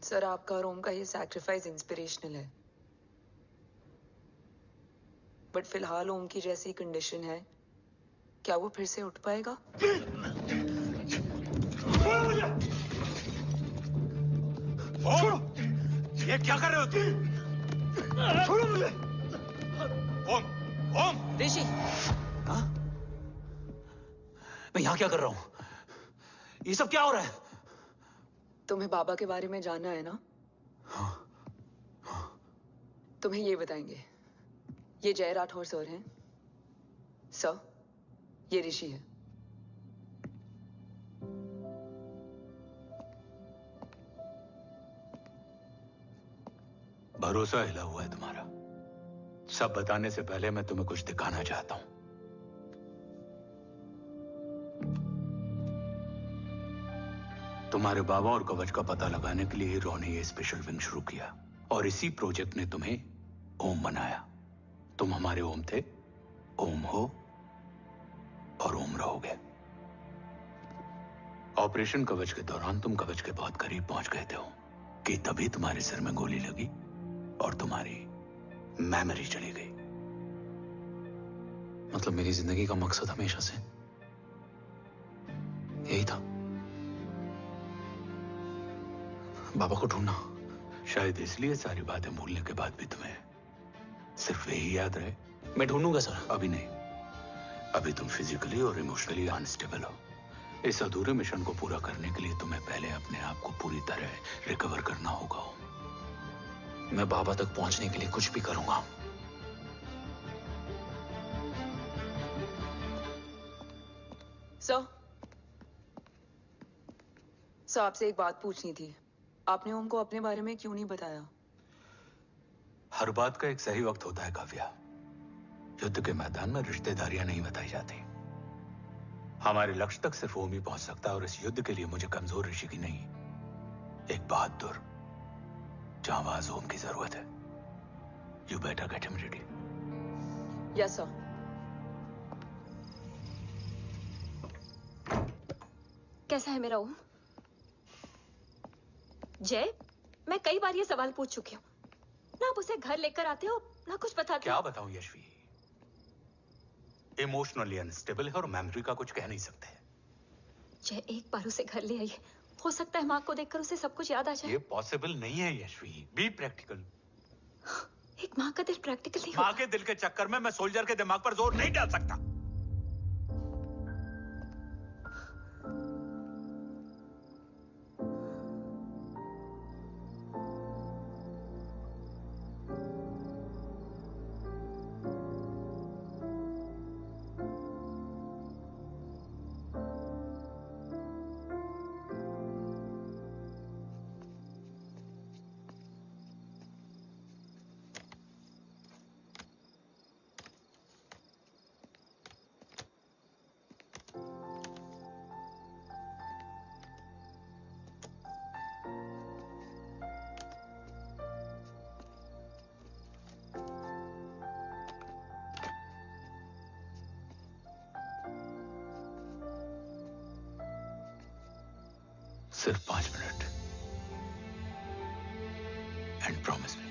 सर, आपका और ओम का ये सैक्रिफाइस इंस्पिरेशनल है, बट फिलहाल ओम की जैसी कंडीशन है, क्या वो फिर से उठ पाएगा? छोड़ो! ये क्या कर रहे हो तुम? छोड़ो मुझे! ओम! ओम! ऋषि! हाँ? मैं यहाँ क्या कर रहा हूँ? ये सब क्या हो रहा है? तुम्हें बाबा के बारे में जानना है ना? तुम्हें ये बताएंगे। ये जय राठौर सर हैं। सर, ये ऋषि है। भरोसा हिला हुआ है तुम्हारा। सब बताने से पहले मैं तुम्हें कुछ दिखाना चाहता हूं। तुम्हारे बाबा और कवच का पता लगाने के लिए रॉ ने ये स्पेशल विंग शुरू किया और इसी प्रोजेक्ट ने तुम्हें ओम बनाया। तुम हमारे ओम थे, ओम हो और ओम रहोगे। ऑपरेशन कवच के दौरान तुम कवच के बहुत करीब पहुंच गए थे कि तभी तुम्हारे सिर में गोली लगी और तुम्हारी मेमोरी चली गई। मतलब मेरी जिंदगी का मकसद हमेशा से यही था। बाबा को ढूंढना। शायद इसलिए सारी बातें भूलने के बाद भी तुम्हें सिर्फ यही याद रहे। मैं ढूंढूंगा सर। अभी नहीं, अभी तुम फिजिकली और इमोशनली अनस्टेबल हो। इस अधूरे मिशन को पूरा करने के लिए तुम्हें पहले अपने आप को पूरी तरह रिकवर करना होगा। मैं बाबा तक पहुंचने के लिए कुछ भी करूंगा। सर, आपसे एक बात पूछनी थी। आपने ओम को अपने बारे में क्यों नहीं बताया? हर बात का एक सही वक्त होता है काव्या। युद्ध के मैदान में रिश्तेदारियां नहीं बताई जाती। हमारे लक्ष्य तक सिर्फ ओम ही पहुंच सकता है, और इस युद्ध के लिए मुझे कमजोर ऋषि की नहीं, एक बहादुर जांबाज ओम की जरूरत है। You better get him ready. Yes sir. कैसा है मेरा ओम? जय, मैं कई बार ये सवाल पूछ चुकी हूँ। ना आप उसे घर लेकर आते हो, ना कुछ बताते क्या हो। बताऊं यशवी, इमोशनली अनस्टेबल है और मेमोरी का कुछ कह नहीं सकते। जय, एक बार उसे घर ले आइए। हो सकता है माँ को देखकर उसे सब कुछ याद आ जाए। ये पॉसिबल नहीं है यशवी। Be practical. एक माँ का दिल प्रैक्टिकल नहीं माँ के दिल के चक्कर में मैं सोल्जर के दिमाग पर जोर नहीं डाल सकता। सिर्फ 5 मिनट। एंड प्रॉमिस मी,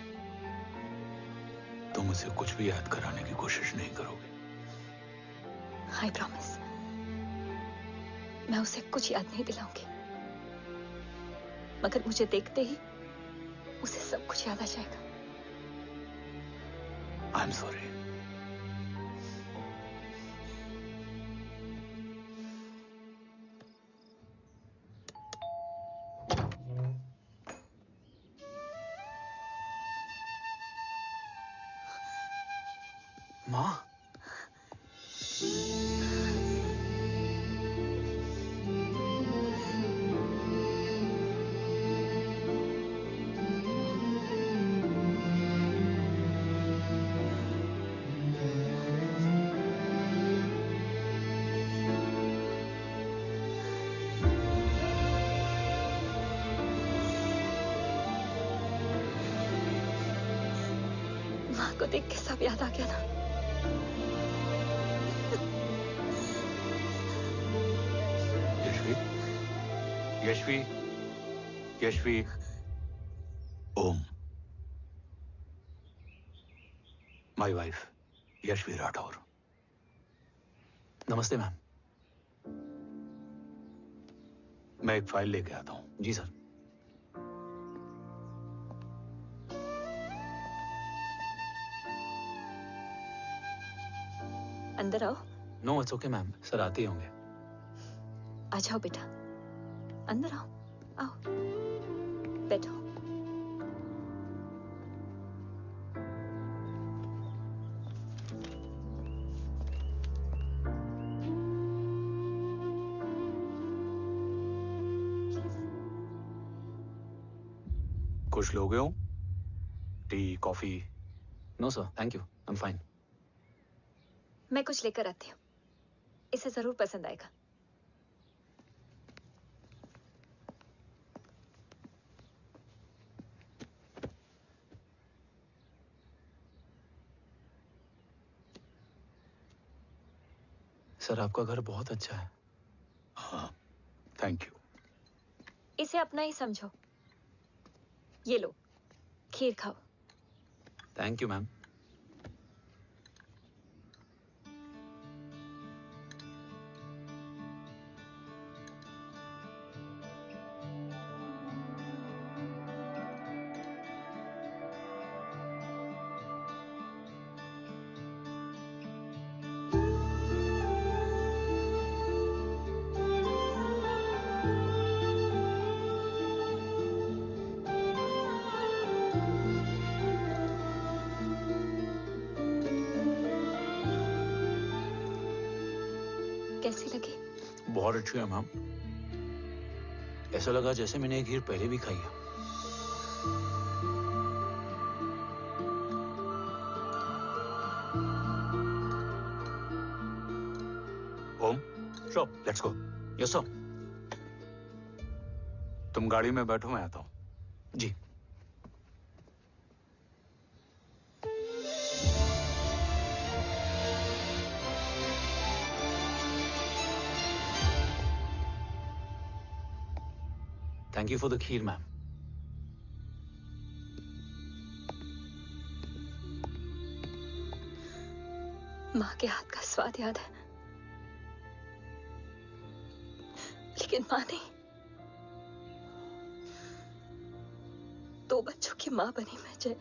तुम उसे कुछ भी याद कराने की कोशिश नहीं करोगे। I promise. मैं उसे कुछ याद नहीं दिलाऊंगी, मगर मुझे देखते ही उसे सब कुछ याद आ जाएगा। I am sorry. माँ, माँ को देख के सब याद आ गया ना। Yashvi, Yashvi, Om, my wife Yashvi Rathore. नमस्ते मैम। मैं एक फाइल लेके आता हूं। जी सर। अंदर आओ। No it's okay ma'am, sir आते ही होंगे। आ जाओ बेटा, अंदर आओ। आओ, बैठो। कुछ लोगे हो? Tea, coffee? No sir, thank you, I am fine. मैं कुछ लेकर आती हूँ, इसे जरूर पसंद आएगा। सर आपका घर बहुत अच्छा है। हाँ, थैंक यू। इसे अपना ही समझो। ये लो, खीर खाओ। Thank you ma'am. कैसी लगी? बहुत अच्छी है मैम। ऐसा लगा जैसे मैंने एक खीर पहले भी खाई है। Om, sure, let's go. Yes sir. तुम गाड़ी में बैठो, मैं आता हूं। जी। Thank you for the kheer, ma'am. माँ के हाथ का स्वाद याद है, लेकिन माँ नहीं। 2 बच्चों की माँ बनी मैं जय।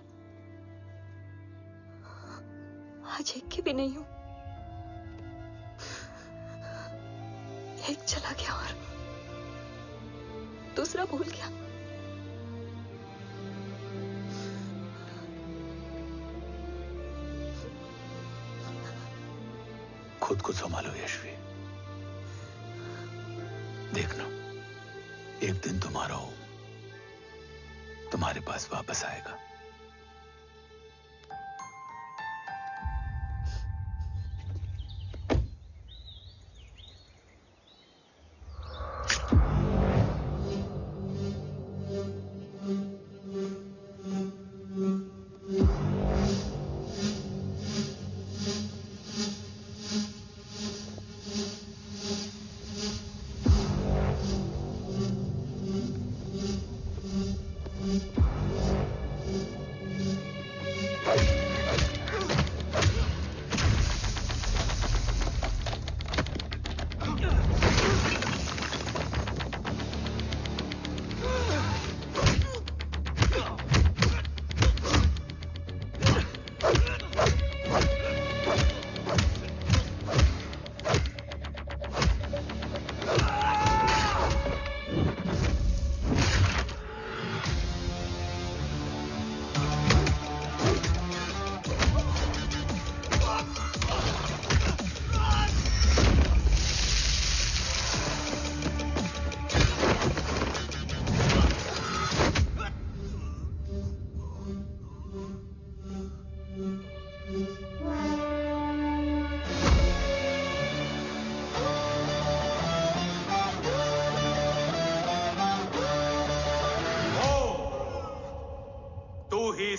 आज एक की भी नहीं हूं। एक चला गया और दूसरा भूल गया। खुद को संभालो यशवी। देखना, एक दिन तुम्हारा हो तुम्हारे पास वापस आएगा।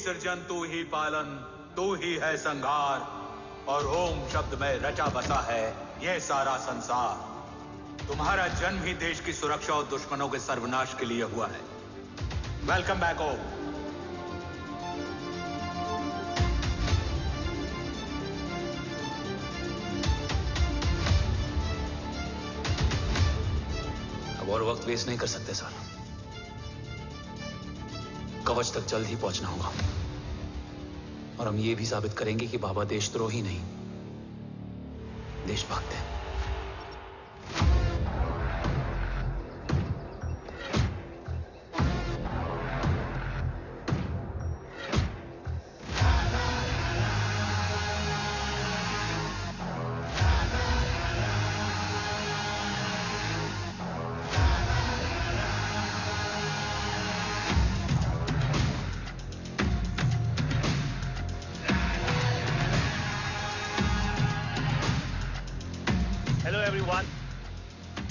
सृजन तू ही पालन, तू ही है संहार, और ओम शब्द में रचा बसा है ये सारा संसार। तुम्हारा जन्म ही देश की सुरक्षा और दुश्मनों के सर्वनाश के लिए हुआ है। वेलकम बैक ओम। अब और वक्त वेस्ट नहीं कर सकते सर। कवच तक जल्द ही पहुंचना होगा और हम ये भी साबित करेंगे कि बाबा देशद्रोही नहीं, देशभक्त हैं।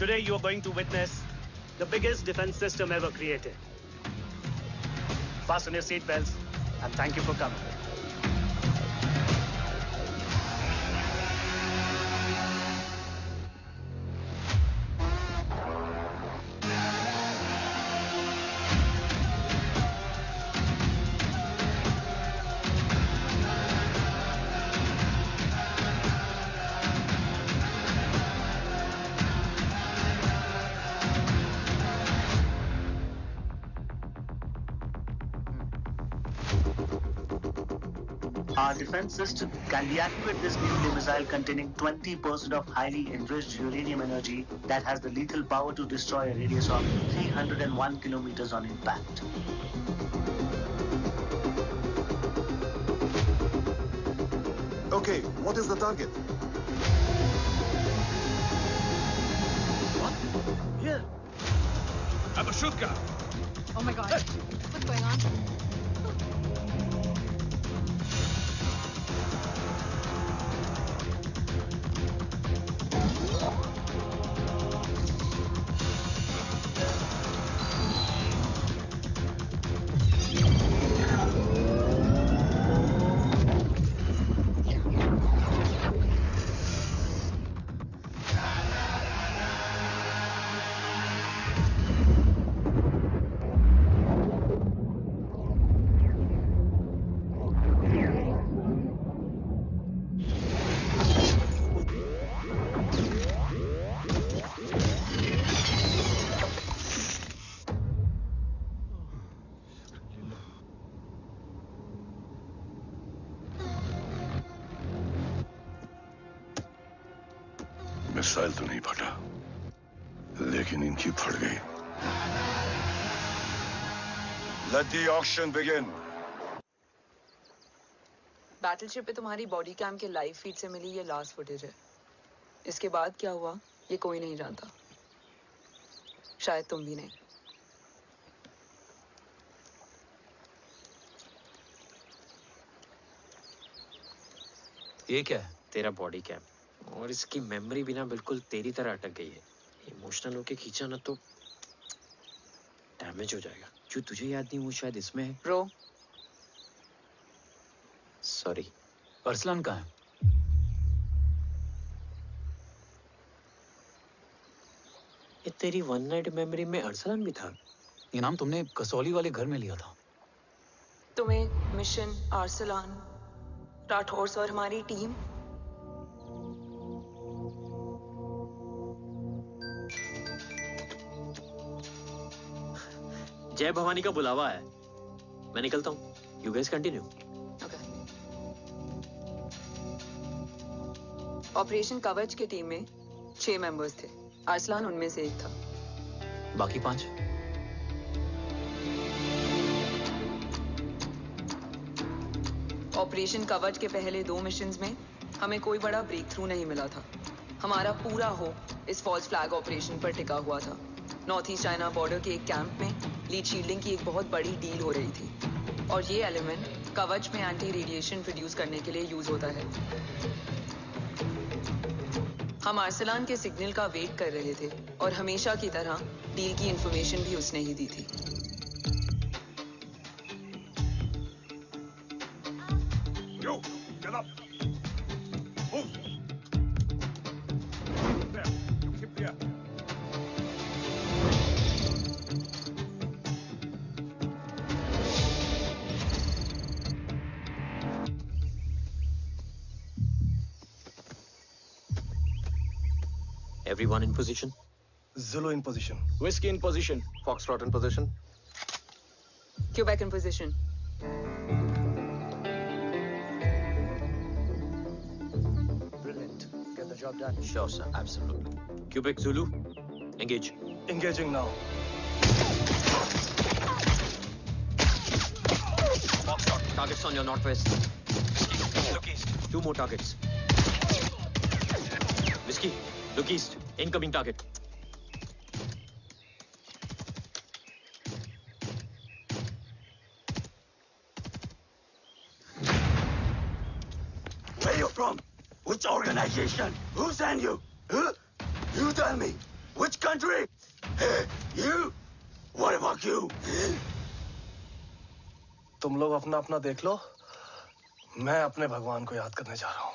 Today you are going to witness the biggest defense system ever created. Fasten your seatbelts and thank you for coming. Our defense system can deactivate this nuclear missile containing 20% of highly enriched uranium energy that has the lethal power to destroy a radius of 301 kilometers on impact. Okay, what is the target? I'm a shoot guy. Oh my God. What's going on? Missile तो नहीं फटा, लेकिन इनकी फट गई। Let the auction begin. Battleship पे तुम्हारी body cam के लाइव फीड से मिली ये लास्ट फुटेज है। इसके बाद क्या हुआ ये कोई नहीं जानता, शायद तुम भी नहीं। ये क्या है? तेरा बॉडी कैम, और इसकी मेमोरी भी ना बिल्कुल तेरी तरह अटक गई है। इमोशनल होके खींचा ना तो डैमेज हो जाएगा। जो तुझे याद नहीं वो शायद इसमें है। Bro sorry. अरसलान कहाँ है? ये तेरी वन नाइट मेमोरी में अरसलान भी था? ये नाम तुमने कसौली वाले घर में लिया था। तुम्हें मिशन, अरसलान, राठौर और हमारी टीम। जय भवानी का बुलावा है, मैं निकलता हूँ। You guys continue. ऑपरेशन कवच की टीम में 6 मेंबर्स थे, अरसलान उनमें से एक था। बाकी 5? ऑपरेशन कवच के पहले 2 मिशंस में हमें कोई बड़ा ब्रेक थ्रू नहीं मिला था। हमारा पूरा होप इस फॉल्स फ्लैग ऑपरेशन पर टिका हुआ था। नॉर्थ ईस्ट चाइना बॉर्डर के एक कैंप में लीड शील्डिंग की एक बहुत बड़ी डील हो रही थी, और ये एलिमेंट कवच में एंटी रेडिएशन प्रोड्यूस करने के लिए यूज होता है। हम अरसलान के सिग्नल का वेट कर रहे थे, और हमेशा की तरह डील की इंफॉर्मेशन भी उसने ही दी थी। Yo, get up. Move. There. Keep there. Everyone in position? Zulu in position. Whiskey in position. Foxtrot in position. Quebec in position. Brilliant. Get the job done. Sure, sir. Absolutely. Quebec Zulu, engage. Engaging now. Foxtrot, targets on your northwest. Look east. 2 more targets. Whiskey, look east. Incoming target. Where you from? Which organization? Who sent you? Huh? You tell me. Which country? Hey, you? What about you? तुम लोग अपना अपना देख लो, मैं अपने भगवान को याद करने जा रहा हूँ।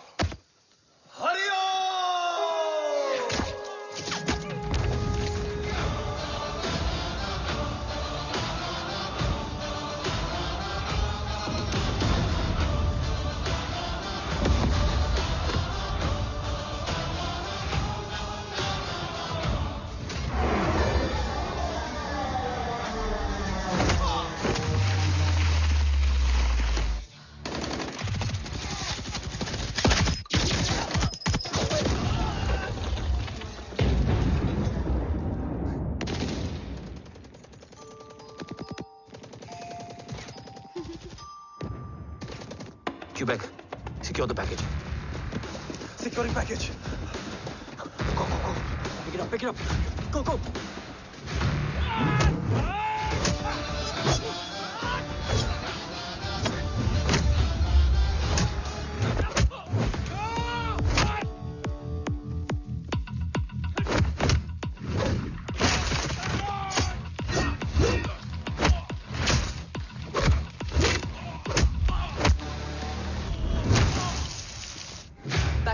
Quebec, secure the package. Securing package. Go, go, go. Pick it up, pick it up. Go, go.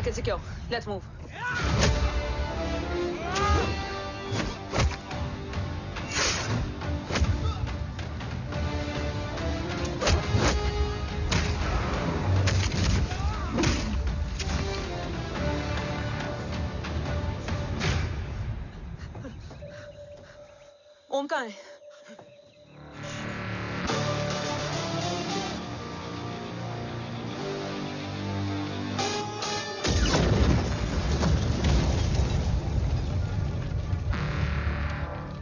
Package secure. Let's move. ओम कहाँ है?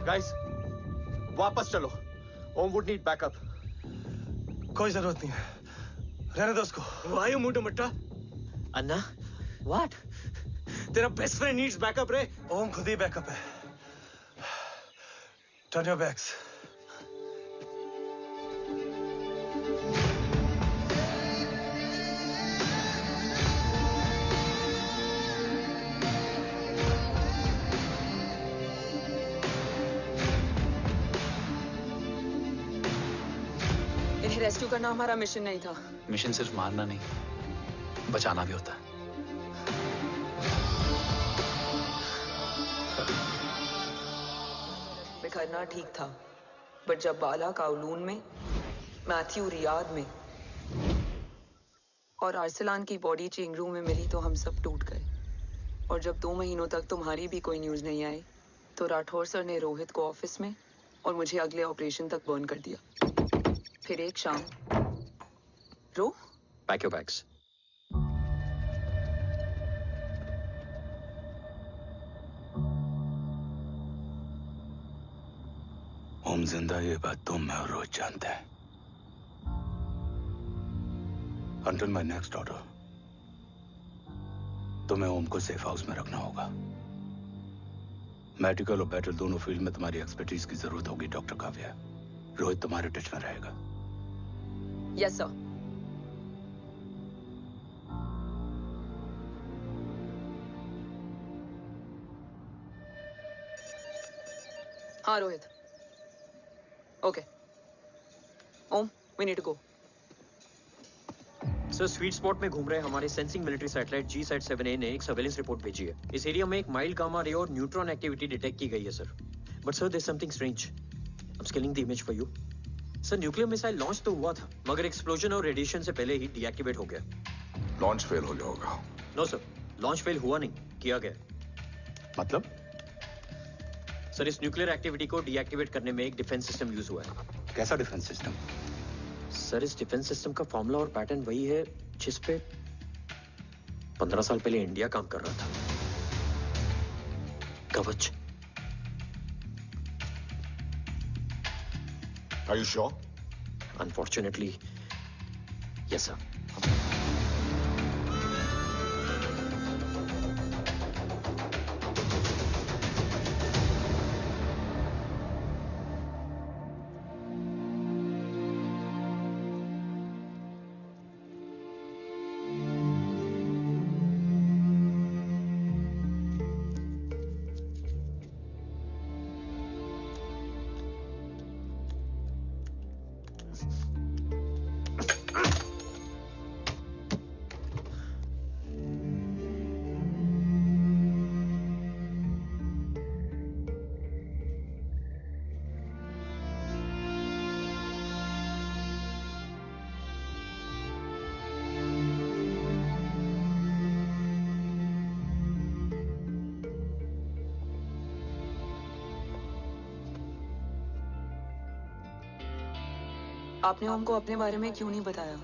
गाइस, वापस चलो। ओम वुड नीड बैकअप। कोई जरूरत नहीं है, रहने दो उसको। Why you moved to Mutta? Anna, what? तेरा बेस्ट फ्रेंड नीड्स बैकअप रे। ओम खुद ही बैकअप है। Turn your backs. इन्हें रेस्क्यू करना हमारा मिशन नहीं था। मिशन सिर्फ मारना नहीं, बचाना भी होता है। बिखरना ठीक था, बट जब बाला काउलून में, मैथ्यू रियाद में और अरसलान की बॉडी चेंज रूम में मिली तो हम सब टूट गए। और जब 2 महीनों तक तुम्हारी भी कोई न्यूज नहीं आई तो राठौर सर ने रोहित को ऑफिस में और मुझे अगले ऑपरेशन तक बर्न कर दिया। फिर एक शाम रो पैक योर बैग्स। ओम जिंदा, ये बात तुम मैं और रोज जानते हैं। Until my next order, तुम्हें ओम को सेफ हाउस में रखना होगा। मेडिकल और बैटल दोनों फील्ड में तुम्हारी एक्सपर्टीज की जरूरत होगी डॉक्टर काव्या। रोहित तुम्हारे टच में रहेगा। Yes sir. हाँ Rohit. Okay Om, we need to go. Sir, sweet spot में घूम रहे हमारे सेंसिंग मिलिट्री सैटेलाइट G-SAT-7A ने एक सर्वेलेंस रिपोर्ट भेजी है। इस एरिया में एक माइल्ड गामा रे और न्यूट्रॉन एक्टिविटी डिटेक्ट की गई है sir. But sir, there is something strange. I am scaling the image for you. Sir, nuclear missile launch तो हुआ था, मगर एक्सप्लोजन और रेडिएशन से पहले ही डीएक्टिवेट हो गया। लॉन्च फेल हो गया होगा। नो सर, लॉन्च फेल हुआ नहीं, किया गया। मतलब? सर, इस न्यूक्लियर एक्टिविटी को डीएक्टिवेट करने में एक डिफेंस सिस्टम यूज हुआ है। कैसा डिफेंस सिस्टम? सर, इस डिफेंस सिस्टम का फॉर्मूला और पैटर्न वही है जिस पे 15 साल पहले इंडिया काम कर रहा था। कवच। Are you sure? Unfortunately, yes sir. आपने ओम को अपने बारे में क्यों नहीं बताया?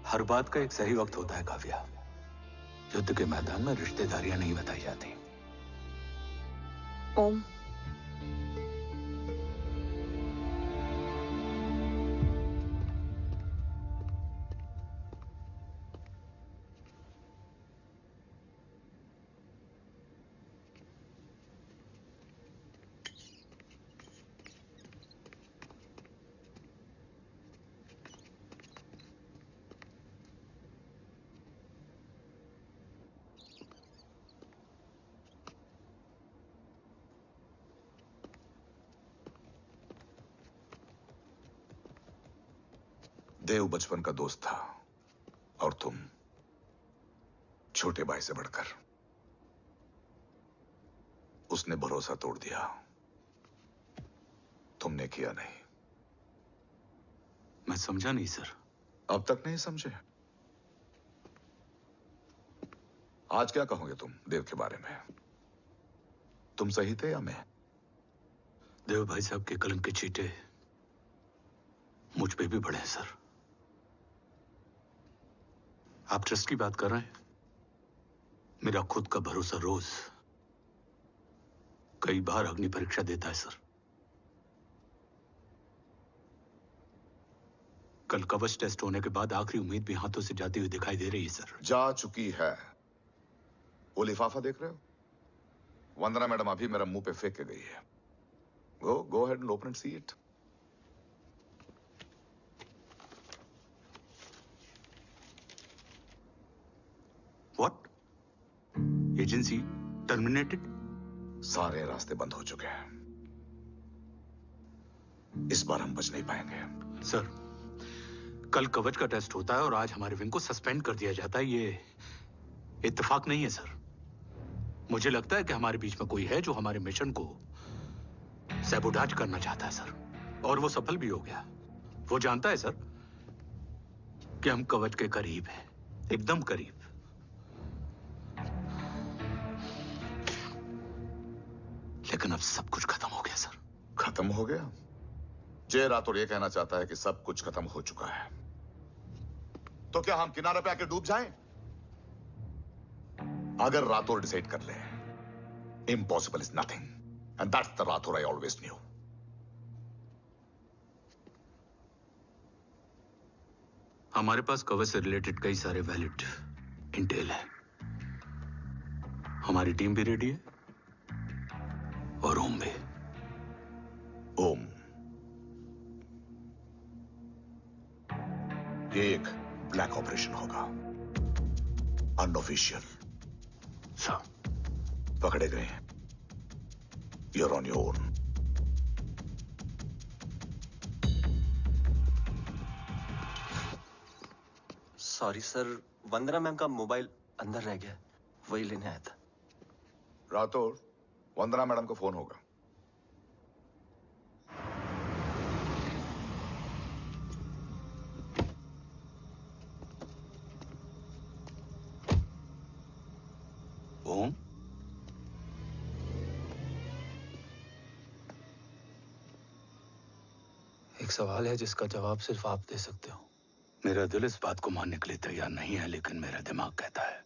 हर बात का एक सही वक्त होता है काव्या। युद्ध के मैदान में रिश्तेदारियां नहीं बताई जाती। ओम, देव बचपन का दोस्त था और तुम छोटे भाई से बढ़कर उसने भरोसा तोड़ दिया। तुमने किया नहीं। मैं समझा नहीं सर। अब तक नहीं समझे? आज क्या कहोगे तुम देव के बारे में? तुम सही थे या मैं? देव भाई साहब के कलंक के छींटे मुझ पे भी पड़े हैं सर। आप ट्रस्ट की बात कर रहे हैं? मेरा खुद का भरोसा रोज कई बार अग्नि परीक्षा देता है सर। कल कवच टेस्ट होने के बाद आखिरी उम्मीद भी हाथों से जाती हुई दिखाई दे रही है सर। जा चुकी है। वो लिफाफा देख रहे हो? वंदना मैडम अभी मेरा मुंह पे फेंक के गई है। Go ahead and open and see it. What? Agency terminated? सारे रास्ते बंद हो चुके हैं। इस बार हम बच नहीं पाएंगे। सर, कल कवच का टेस्ट होता है और आज हमारे विंग को सस्पेंड कर दिया जाता है। ये इत्तेफाक नहीं है सर। मुझे लगता है कि हमारे बीच में कोई है जो हमारे मिशन को सैबोटाज करना चाहता है सर, और वो सफल भी हो गया। वो जानता है सर कि हम कवच के करीब हैं, एकदम करीब। लेकिन अब सब कुछ खत्म हो गया सर। खत्म हो गया? जय राठौर ये कहना चाहता है कि सब कुछ खत्म हो चुका है। तो क्या हम किनारे पे आके डूब जाएं? अगर राठौर डिसाइड कर ले, impossible is nothing, and that's the Rathore I always new. हमारे पास कवच से रिलेटेड कई सारे वैलिड इंटेल है। हमारी टीम भी रेडी है और ओम भी। ओम, ये एक ब्लैक ऑपरेशन होगा, अनऑफिशियल। सर, पकड़े गए। You're on your own. Sorry sir, Vandana ma'am का मोबाइल अंदर रह गया, वही लेने आया था। राठौर, वंदना मैडम को फोन होगा। ओम, एक सवाल है जिसका जवाब सिर्फ आप दे सकते हो। मेरा दिल इस बात को मानने के लिए तैयार नहीं है, लेकिन मेरा दिमाग कहता है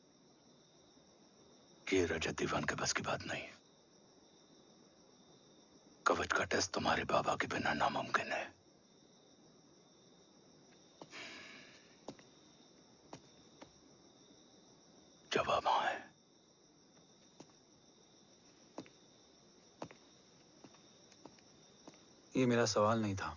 कि ये रजत दीवान के बस की बात नहीं है। कवच का टेस्ट तुम्हारे बाबा के बिना नामुमकिन है। जवाब हाँ है। ये मेरा सवाल नहीं था।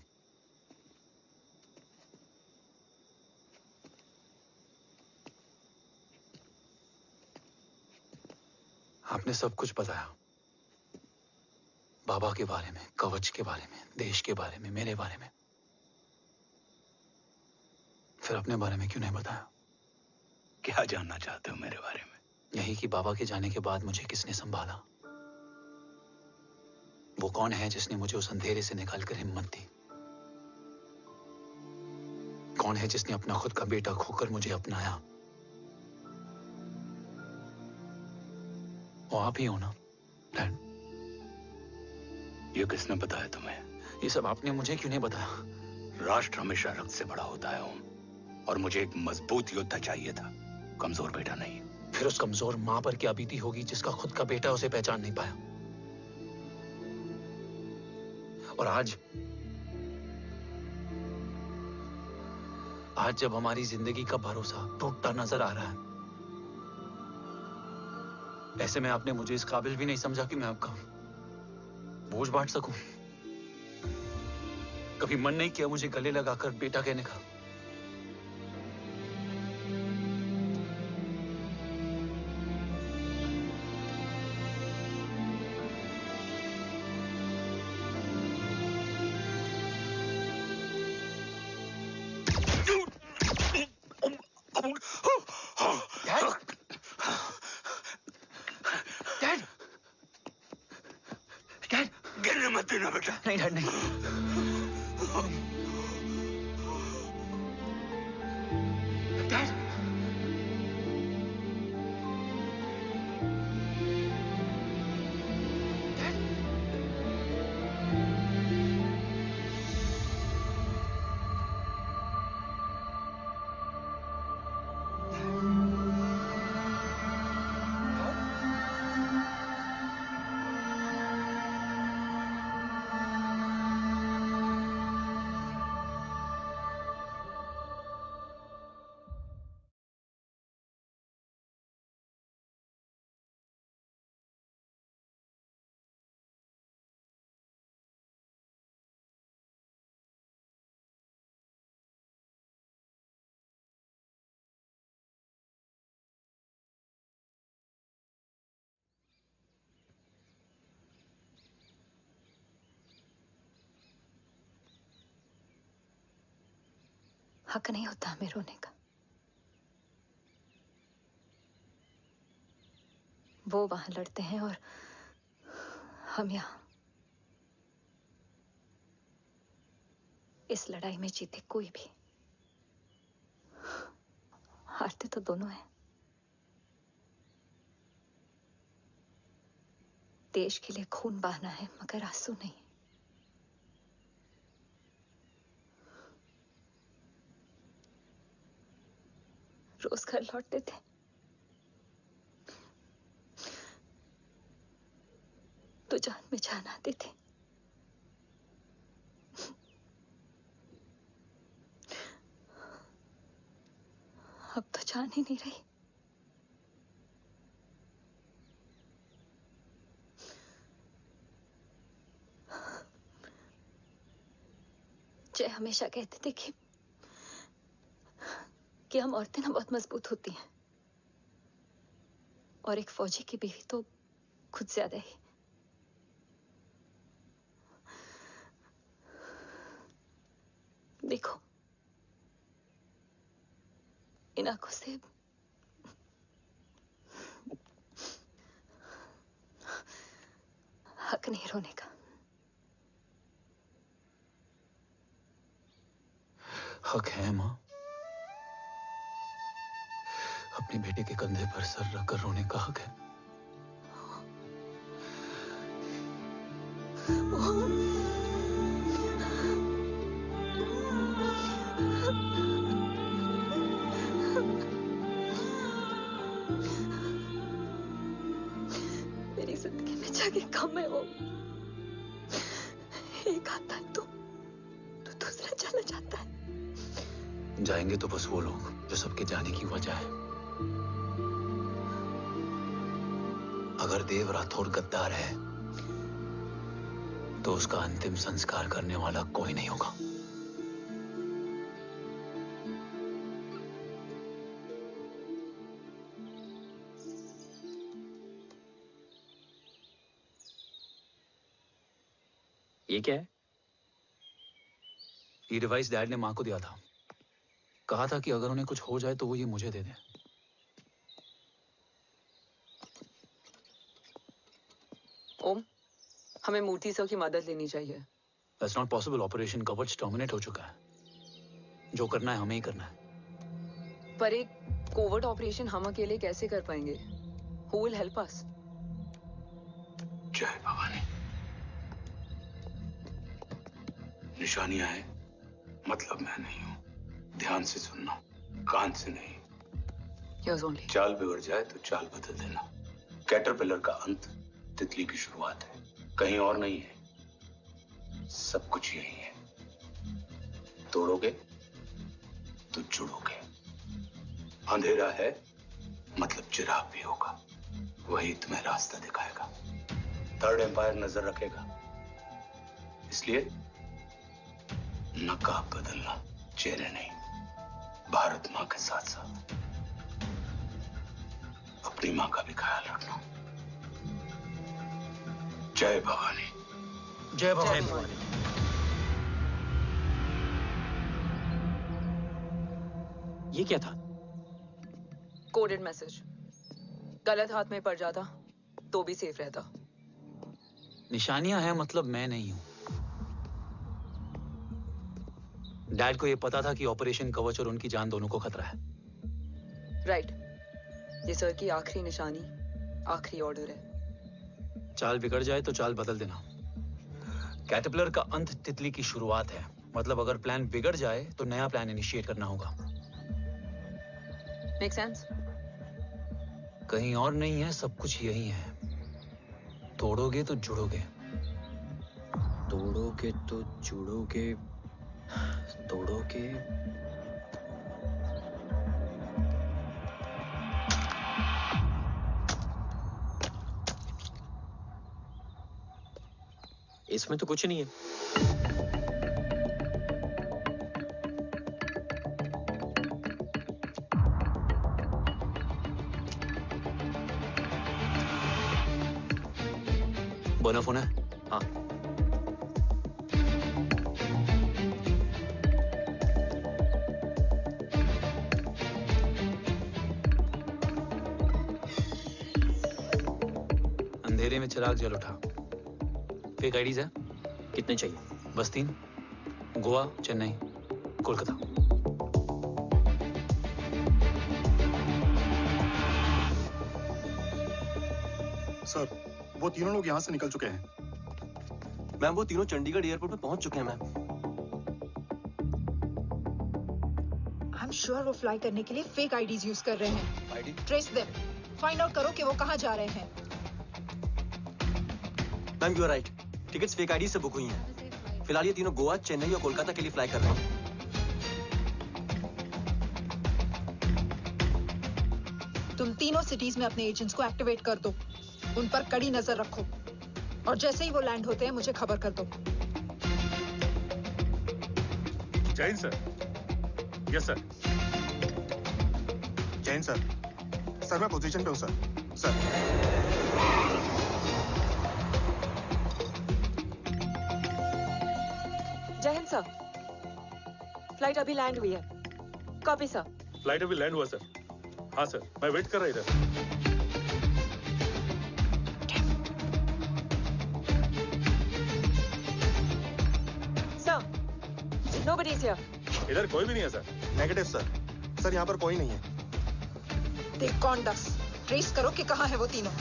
आपने सब कुछ बताया, बाबा के बारे में, कवच के बारे में, देश के बारे में, मेरे बारे में। फिर अपने बारे में क्यों नहीं बताया? क्या जानना चाहते हो मेरे बारे में? यही कि बाबा के जाने के बाद मुझे किसने संभाला? वो कौन है जिसने मुझे उस अंधेरे से निकालकर हिम्मत दी? कौन है जिसने अपना खुद का बेटा खोकर मुझे अपनाया? वो आप ही हो ना, डैड? ये किसने बताया तुम्हें? ये सब आपने मुझे क्यों नहीं बताया? राष्ट्र हमेशा रक्त से बड़ा होता है ओम, और मुझे एक मजबूत योद्धा चाहिए था, कमजोर बेटा नहीं। फिर उस कमजोर मां पर क्या बीती होगी जिसका खुद का बेटा उसे पहचान नहीं पाया? और आज जब हमारी जिंदगी का भरोसा टूटता नजर आ रहा है, ऐसे में आपने मुझे इस काबिल भी नहीं समझा कि मैं आपका बोझ बांट सकूं। कभी मन नहीं किया मुझे गले लगाकर बेटा कहने का? बेटा। नहीं डैड नहीं। डैड हक नहीं होता हमें रोने का। वो वहां लड़ते हैं और हम यहाँ। इस लड़ाई में जीते कोई भी, हारते तो दोनों हैं। देश के लिए खून बहाना है मगर आंसू नहीं। रोज घर लौटते थे, तो जान में जान आती थी। अब तो जान ही नहीं रही। जय हमेशा कहते थे कि हम औरतें ना बहुत मजबूत होती हैं, और एक फौजी की बीवी तो खुद ज्यादा ही। देखो, इन आंखों से हक नहीं रोने का। हक है माँ। अपने बेटे के कंधे पर सर रखकर रोने का हक है। मेरी जिंदगी में जगह कम है। वो एक आता है तो दूसरा चला जाता है। जाएंगे तो बस वो लोग जो सबके जाने की वजह है। अगर देव राठौर गद्दार है तो उसका अंतिम संस्कार करने वाला कोई नहीं होगा। ये क्या है? ये डिवाइस डैड ने मां को दिया था। कहा था कि अगर उन्हें कुछ हो जाए तो वो ये मुझे दे दें। ओम, हमें मूर्ति सर की मदद लेनी चाहिए। That's not possible. ऑपरेशन कवच टर्मिनेट हो चुका है। जो करना है हमें ही करना है। पर एक कोवर्ट ऑपरेशन हम अकेले कैसे कर पाएंगे? Who will help us? जय भवानी। निशानियां है मतलब मैं नहीं हूं। ध्यान से सुनना, कान से नहीं। Yes, only. चाल बिगड़ जाए तो चाल बदल देना। कैटरपिलर का अंत तितली की शुरुआत है, कहीं और नहीं है। सब कुछ यही है। तोड़ोगे तो जुड़ोगे। अंधेरा है मतलब चिराग भी होगा, वही तुम्हें रास्ता दिखाएगा। थर्ड एम्पायर नजर रखेगा, इसलिए नकाब बदलना, चेहरे नहीं। भारत मां के साथ साथ अपनी मां का भी ख्याल रखना। जय भवानी। जय भवानी। ये क्या था? Coded message. गलत हाथ में पड़ जाता तो भी सेफ रहता। निशानियां हैं मतलब मैं नहीं हूं। डैड को ये पता था कि ऑपरेशन कवच और उनकी जान दोनों को खतरा है। राइट। ये सर की आखिरी निशानी, आखिरी ऑर्डर है। चाल बिगड़ जाए तो चाल बदल देना। कैटरपिलर का अंत तितली की शुरुआत है। मतलब अगर प्लान बिगड़ जाए तो नया प्लान इनिशिएट करना होगा। Make sense? कहीं और नहीं है, सब कुछ यही है। तोड़ोगे तो जुड़ोगे। तोड़ोगे तो जुड़ोगे। तोड़ोगे। इसमें तो कुछ नहीं है। बोना फोन है? हाँ। अंधेरे में चिराग जल उठा। फेक आईडीज है? कितने चाहिए? बस 3। गोवा, चेन्नई, कोलकाता। सर, वो तीनों लोग यहाँ से निकल चुके हैं। मैम, वो तीनों चंडीगढ़ एयरपोर्ट पे पहुंच चुके हैं मैम। आई एम श्योर वो फ्लाई करने के लिए फेक आईडीज यूज कर रहे हैं। ID? Trace them. Find out करो कि वो कहाँ जा रहे हैं। Ma'am, you are right. Tickets fake ID से बुक हुई हैं। फिलहाल ये तीनों गोवा, चेन्नई और कोलकाता के लिए फ्लाई कर रहे हैं। तुम तीनों सिटीज में अपने एजेंट्स को एक्टिवेट कर दो। उन पर कड़ी नजर रखो और जैसे ही वो लैंड होते हैं मुझे खबर कर दो। Jain sir. Yes sir. Jain sir. Sir मैं पोजीशन पे हूँ सर। सर। जय हिंद सर। फ्लाइट अभी लैंड हुई है। Copy sir. फ्लाइट अभी लैंड हुआ सर। हाँ सर, मैं वेट कर रहा इधर। Nobody's here. इधर कोई भी नहीं है सर। Negative sir. सर यहाँ पर कोई नहीं है। देख कौन दस। ट्रेस करो कि कहाँ है वो तीनों।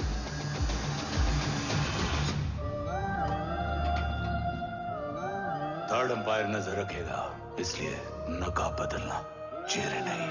थर्ड अंपायर नजर रखेगा, इसलिए नकाब बदलना, चेहरे नहीं।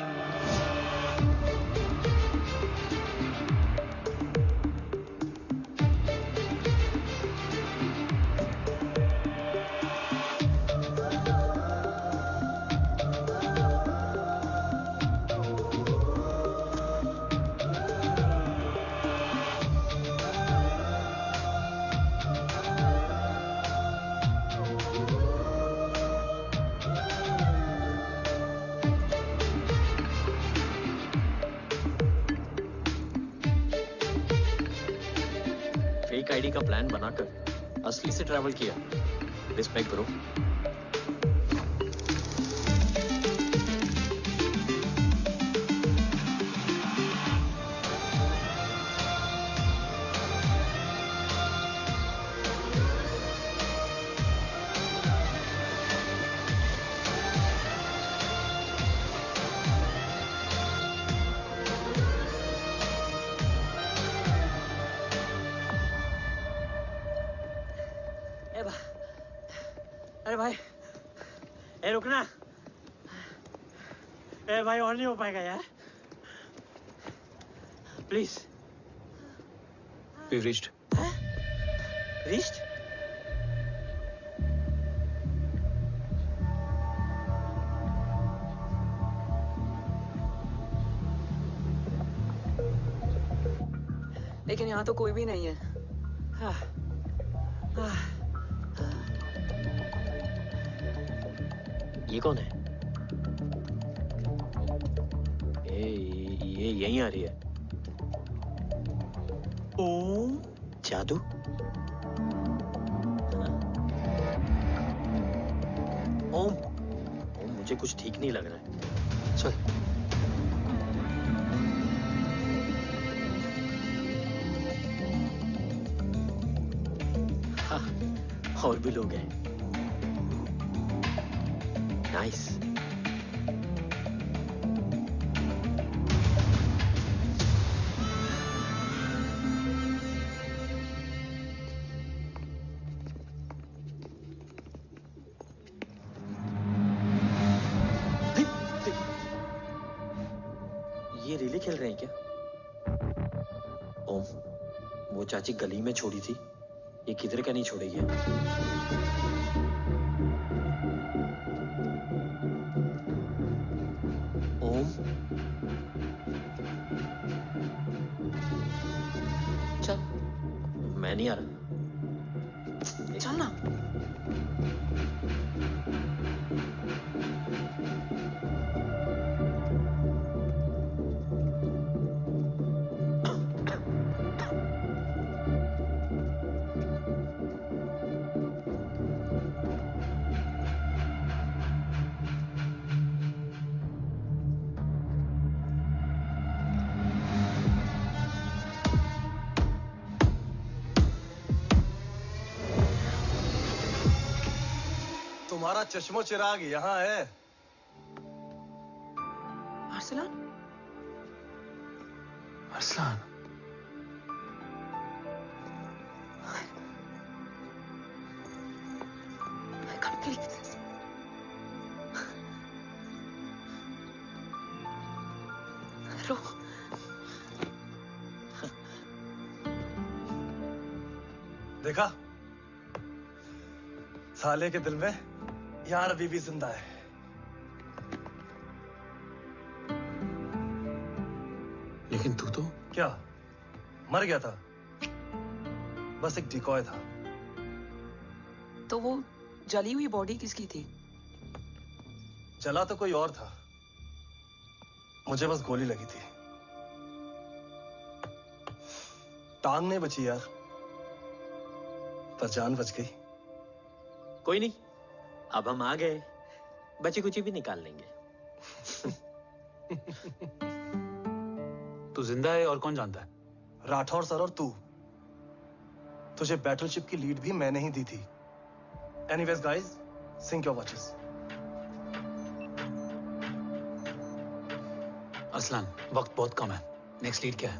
फेक आईडी का प्लान बनाकर असली से ट्रैवल किया। रिस्पेक्ट करो। अरे भाई, ए रुकना। ए भाई और नहीं हो पाएगा यार। प्लीज। We've reached. Reached? लेकिन यहाँ तो कोई भी नहीं है। ये कौन है? ये यहीं आ रही है। ओम जादू? ओम मुझे कुछ ठीक नहीं लग रहा है। चल। हाँ, और भी लोग हैं। नाइस। ये रिले खेल रहे हैं क्या? ओम, वो चाची गली में छोड़ी थी, ये किधर का नहीं छोड़ेगी। ओम, चल, मैं नहीं आ रहा। चल ना। तुम्हारा चश्मो चिराग यहाँ है। Arsalan? Arsalan, I can't believe this. रो। देखा, साले के दिल में यार अभी भी जिंदा है। लेकिन तू तो क्या मर गया था? बस एक डिकॉय था। तो वो जली हुई बॉडी किसकी थी? जला तो कोई और था, मुझे बस गोली लगी थी। टांग नहीं बची यार, पर जान बच गई। कोई नहीं, अब हम आ गए, बची कुची भी निकाल लेंगे। तू जिंदा है और कौन जानता है? राठौर सर और तू। तुझे बैटलशिप की लीड भी मैंने ही दी थी। Anyways guys, sync your watches. Arsalan, वक्त बहुत कम है। नेक्स्ट लीड क्या है?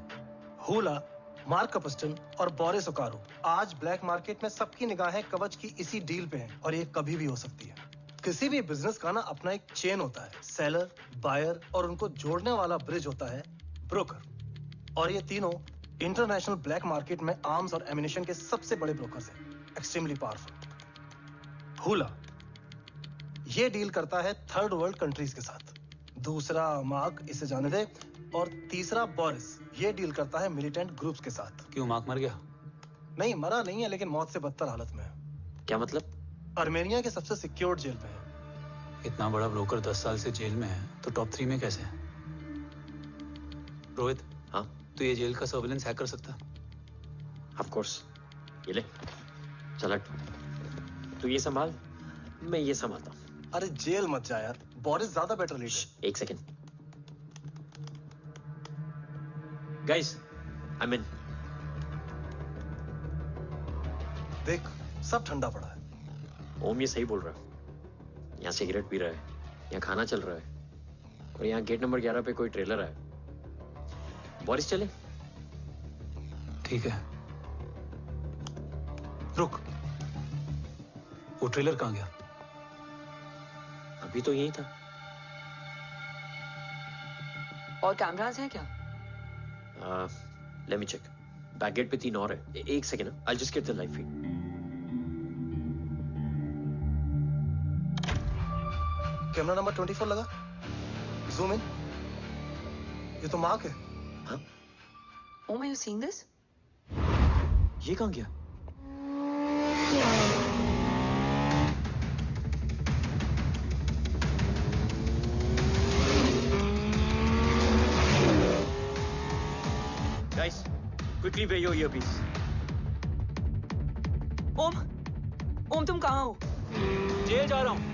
हुला, मार्क कपस्टन और बोरिस ओकारो। आज ब्लैक मार्केट में सबकी निगाहें कवच की इसी डील पे हैं और ये कभी भी हो सकती है। किसी भी बिजनेस का ना अपना एक चेन होता है, सेलर, बायर और उनको जोड़ने वाला ब्रिज होता है ब्रोकर। और ये तीनों इंटरनेशनल ब्लैक मार्केट में आर्म्स और एमिनेशन के सबसे बड़े ब्रोकर्स हैं, एक्सट्रीमली पावरफुल। हुला ये डील करता है थर्ड वर्ल्ड कंट्रीज के साथ। दूसरा मार्क, इसे जाने दे। और तीसरा बोरिस, ये डील करता है मिलिटेंट ग्रुप्स के साथ। क्यों, मार्क मर गया? नहीं, मरा नहीं है, लेकिन मौत से बदतर हालत में है। क्या मतलब? आर्मेनिया के सबसे सिक्योर्ड जेल में है। इतना बड़ा ब्रोकर 10 साल से जेल में है, तो टॉप 3 में कैसे है? रोहित, हाँ? तो ये जेल का सर्विलेंस हैक कर सकता? Of course. ये ले, चल हट। तू ये संभाल, मैं ये संभालता हूँ। अरे जेल मत जा यार, बोरिस ज्यादा बेटर लीडर। एक सेकेंड। गाइस, आई मीन, देख सब ठंडा पड़ा है। ओम ये सही बोल रहा है। यहाँ सिगरेट पी रहा है, यहाँ खाना चल रहा है, और यहाँ गेट नंबर 11 पे कोई ट्रेलर है। बोरिस चले? ठीक है। रुक, वो ट्रेलर कहाँ गया? अभी तो यही था। और कैमरास हैं क्या? Let me check. Back gate पे 3 और है। एक second, I just get the live feed. Camera number 24 लगा, जूम इन। ये तो मार्क है। हाँ? Om, are you seeing this? ये कहाँ गया? Guys, quickly wear your earpiece. ओम, तुम कहाँ हो? जेल जा रहा हूँ।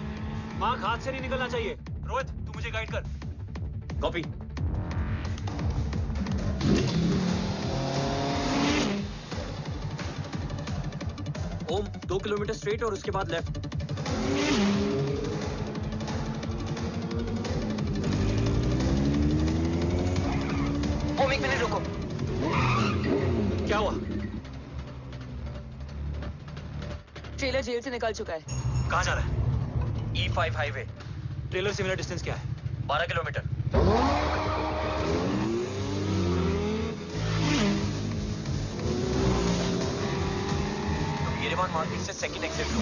मार्क हाथ से नहीं निकलना चाहिए। रोहित, तू मुझे गाइड कर। कॉपी। ओम, 2 किलोमीटर स्ट्रेट और उसके बाद लेफ्ट। एक मिनट रुको। क्या हुआ? ट्रेलर जेल से निकल चुका है। कहाँ जा रहा है? E5 highway. ट्रेलर से मेरा डिस्टेंस क्या है? 12 किलोमीटर। येरेवान मार्केट से सेकंड एग्जिट लो।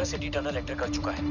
सिटी टनल एंटर कर चुका है।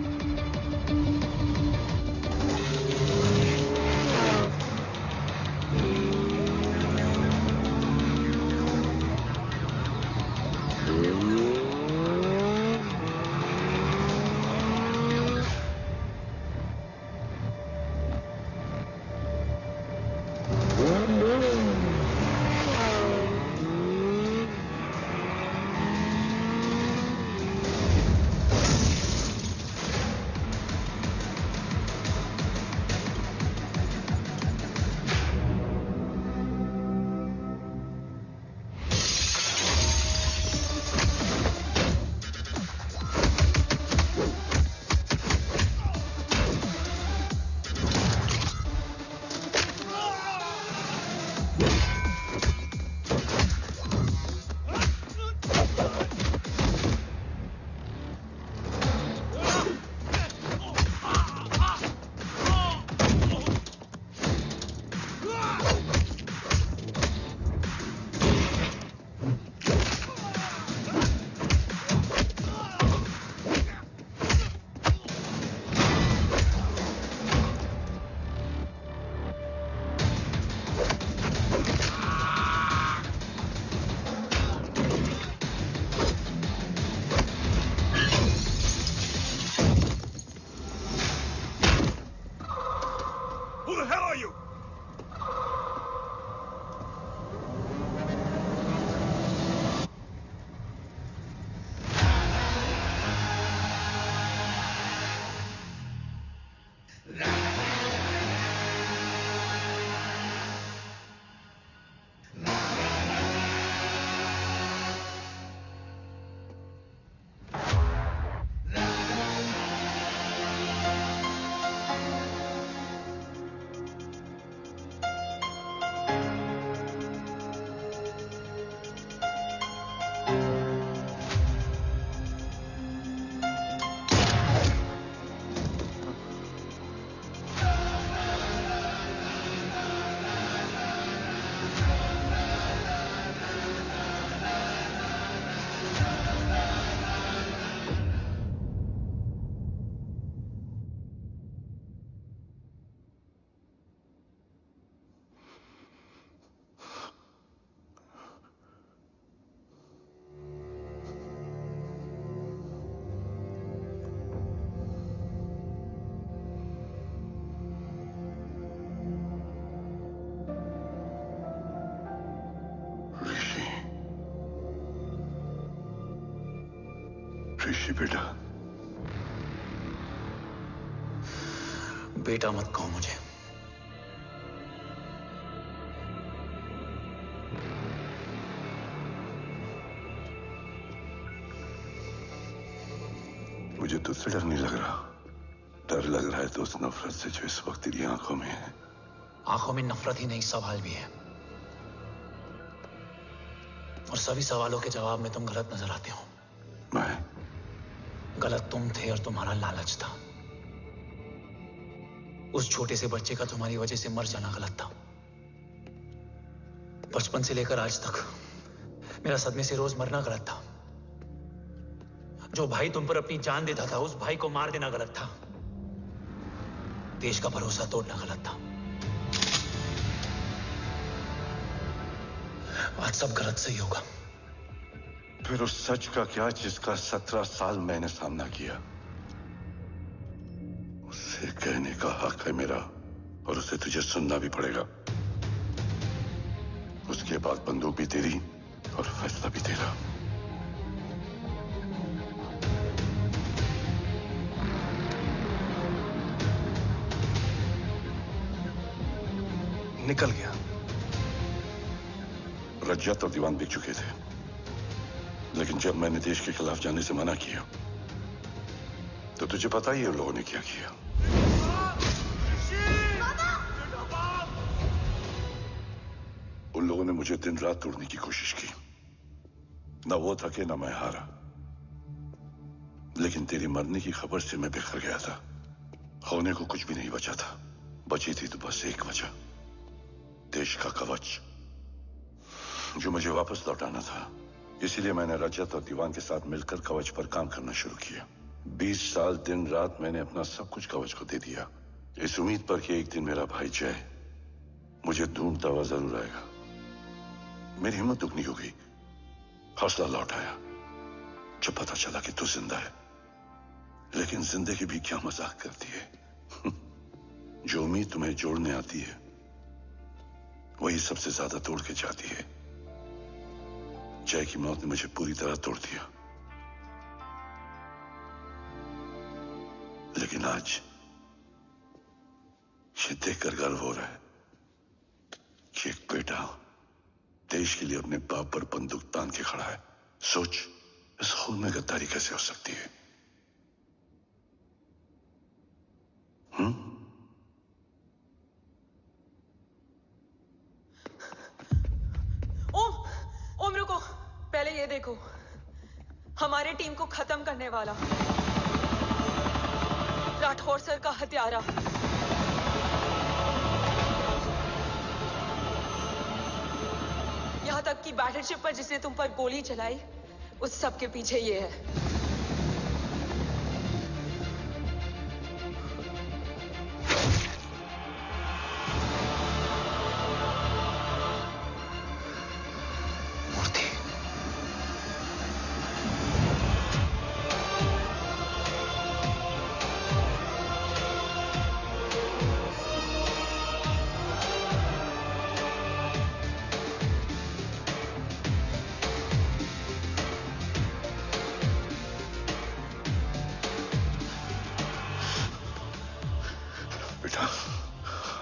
ऋषि बेटा। बेटा मत कहो मुझे। मुझे तुझसे डर नहीं लग रहा। डर लग रहा है तो उस नफरत से जो इस वक्त तेरी आंखों में है। आंखों में नफरत ही नहीं, सवाल भी है, और सभी सवालों के जवाब में तुम गलत नजर आते हो। मैं गलत तुम थे और तुम्हारा लालच था। उस छोटे से बच्चे का तुम्हारी वजह से मर जाना गलत था। बचपन से लेकर आज तक मेरा सदमे से रोज मरना गलत था। जो भाई तुम पर अपनी जान देता था उस भाई को मार देना गलत था। देश का भरोसा तोड़ना गलत था। आज सब गलत सही होगा। फिर उस सच का क्या जिसका 17 साल मैंने सामना किया? उसे कहने का हक है मेरा, और उसे तुझे सुनना भी पड़ेगा। उसके बाद बंदूक भी तेरी और फैसला भी तेरा। निकल गया। रज्जत और दीवान बिक चुके थे, लेकिन जब मैंने देश के खिलाफ जाने से मना किया तो तुझे पता ही है उन लोगों ने क्या किया। उन लोगों ने मुझे दिन रात तोड़ने की कोशिश की। ना वो थके ना मैं हारा, लेकिन तेरी मरने की खबर से मैं बिखर गया था। होने को कुछ भी नहीं बचा था। बची थी तो बस एक वजह, देश का कवच, जो मुझे वापस लौटाना था। इसीलिए मैंने रजत और दीवान के साथ मिलकर कवच पर काम करना शुरू किया। 20 साल दिन रात मैंने अपना सब कुछ कवच को दे दिया, इस उम्मीद पर कि एक दिन मेरा भाई जय मुझे ढूंढता हुआ जरूर आएगा। मेरी हिम्मत दुगनी हो गई, हौसला लौट आया जब पता चला कि तू जिंदा है। लेकिन जिंदगी भी क्या मजाक करती है। जो उम्मीद तुम्हें जोड़ने आती है वही सबसे ज्यादा तोड़ के जाती है। जय की मौत ने मुझे पूरी तरह तोड़ दिया, लेकिन आज ये देखकर गर्व हो रहा है कि एक बेटा देश के लिए अपने बाप पर बंदूक तान के खड़ा है। सोच, इस खून में गद्दारी कैसे हो सकती है? ओम रुको, पहले ये देखो, हमारे टीम को खत्म करने वाला राठौर सर का हत्यारा। यहां तक कि बैटलशिप पर जिसने तुम पर गोली चलाई, उस सब के पीछे ये है।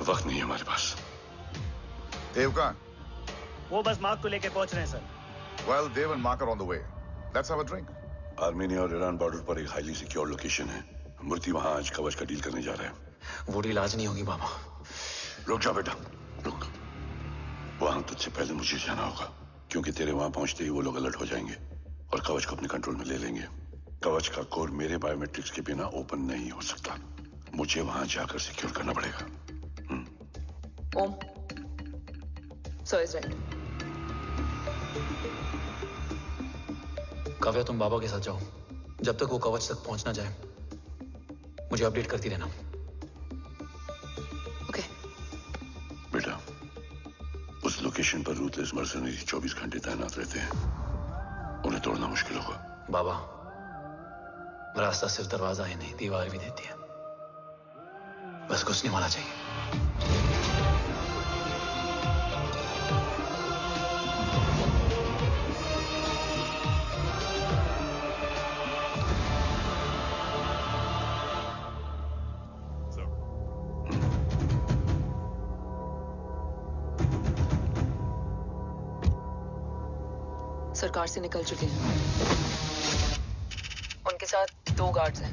वक्त नहीं है हमारे पास। देव कहाँ? वो बस मार्क को लेके पहुंच रहे हैं sir. Well, Dev and Mark are on the way. Let's have a drink. Armenia और ईरान बॉर्डर पर एक हाईली सिक्योर लोकेशन है। मूर्ति वहां आज कवच का डील करने जा रहे हैं। वो डील आज नहीं होगी बाबा। रुक जा बेटा, रुक। वहां तुझसे पहले मुझे जाना होगा, क्योंकि तेरे वहां पहुंचते ही वो लोग अलर्ट हो जाएंगे और कवच को अपने कंट्रोल में ले लेंगे। कवच का कोड मेरे बायोमेट्रिक्स के बिना ओपन नहीं हो सकता। मुझे वहां जाकर सिक्योर करना पड़ेगा। ओम, सर इज राइट। काव्या, तुम बाबा के साथ जाओ। जब तक वो कवच तक पहुंच ना जाए मुझे अपडेट करती रहना। ओके। बेटा, उस लोकेशन पर रूथलेस मर्सनरी 24 घंटे तैनात रहते हैं। उन्हें तोड़ना मुश्किल होगा। बाबा, रास्ता सिर्फ दरवाजा ही नहीं, दीवार भी देती है। बस घुसने वाला चाहिए। सरकार से निकल चुके हैं। उनके साथ 2 गार्ड्स हैं।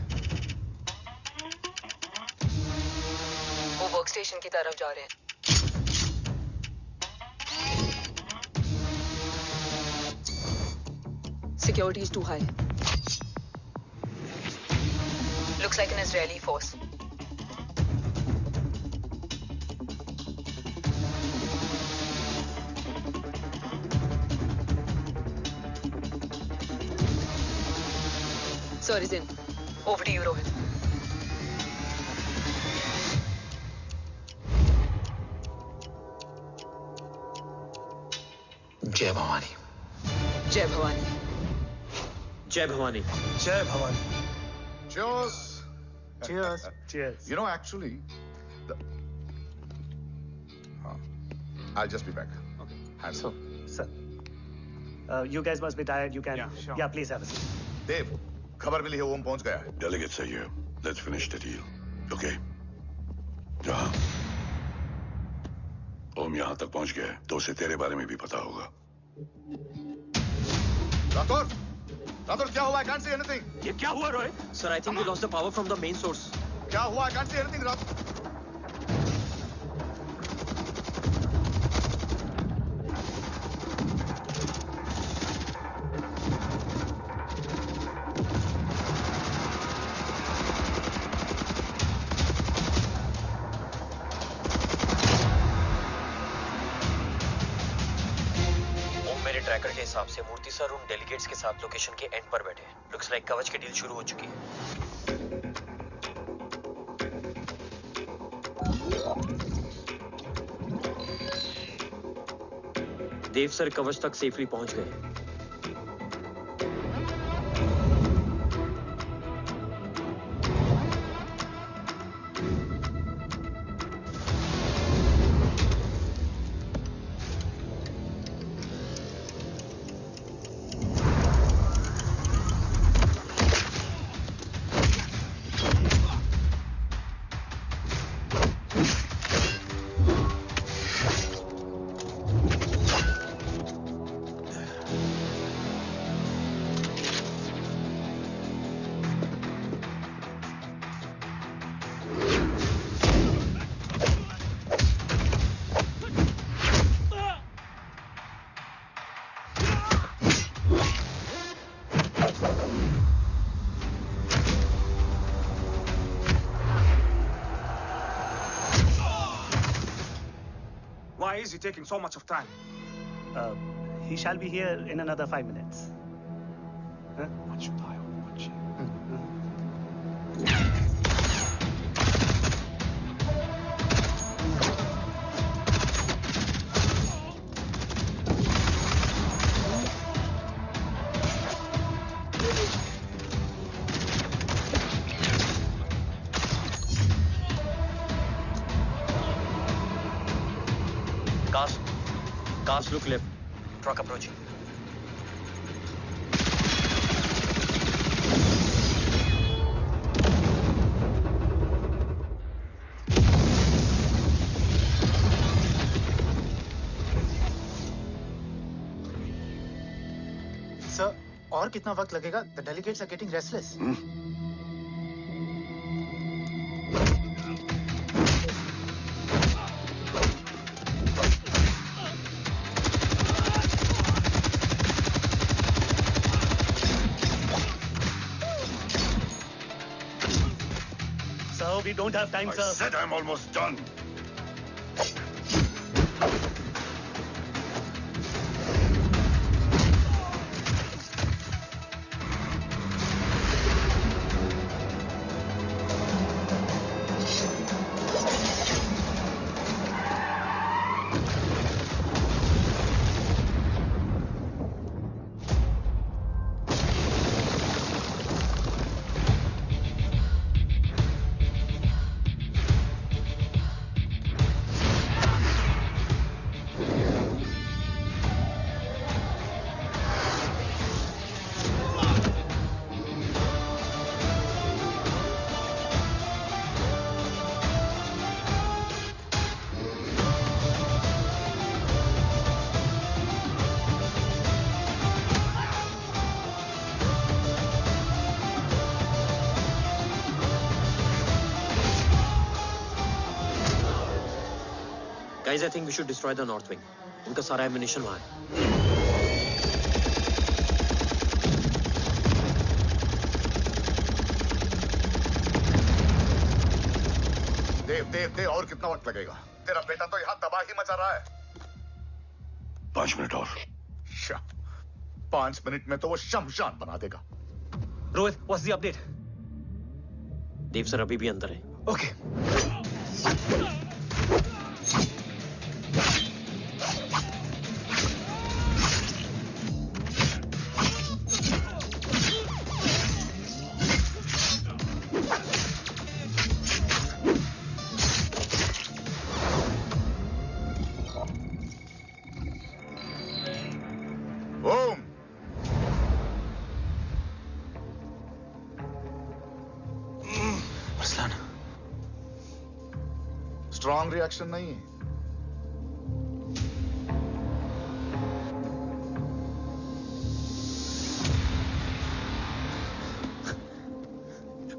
वो वर्क स्टेशन की तरफ जा रहे हैं। Security is too high. Looks like an Israeli force. Sir is in. Over to you, Rohit. जय भवानी। जय भवानी। जय भवानी। जय Bhavani. Cheers. Cheers. Cheers. You know, actually, I'll just be back. Okay. So, sir, you guys must be tired. You can. Yeah, sure. Yeah, please have a seat. देव, खबर मिली है ओम पहुंच गया है। Delegate सही है। Let's finish the deal. Okay? जहाँ ओम यहाँ तक पहुंच गया है, तो उसे तेरे बारे में भी पता होगा। राठौर, राठौर क्या हुआ? I can't see anything. ये क्या हुआ Rohit? Sir, I think we lost the power from the main source. क्या हुआ? I can't see anything, Rathore. Tracker के हिसाब से मूर्ति सर उन डेलीगेट्स के साथ लोकेशन के एंड पर बैठे। लुक्स लाइक कवच की डील शुरू हो चुकी है। देव सर कवच तक सेफली पहुंच गए। Why is he taking so much of time? He shall be here in another 5 minutes. Huh? Cars look left. Truck approaching. Sir, और कितना वक्त लगेगा? The delegates are getting restless. We don't have time, sir. I said I'm almost done. Guys, I think we should destroy the north wing. उनका सारा एमिनिशन वहाँ है। देव और कितना वक्त लगेगा? तेरा बेटा तो यहाँ तबाही मचा रहा है। 5 मिनट और। 5 मिनट में तो वो शमशान बना देगा। Rohit, what's the update? Dev sir अभी भी अंदर है। Okay. स्ट्रॉन्ग रिएक्शन नहीं है।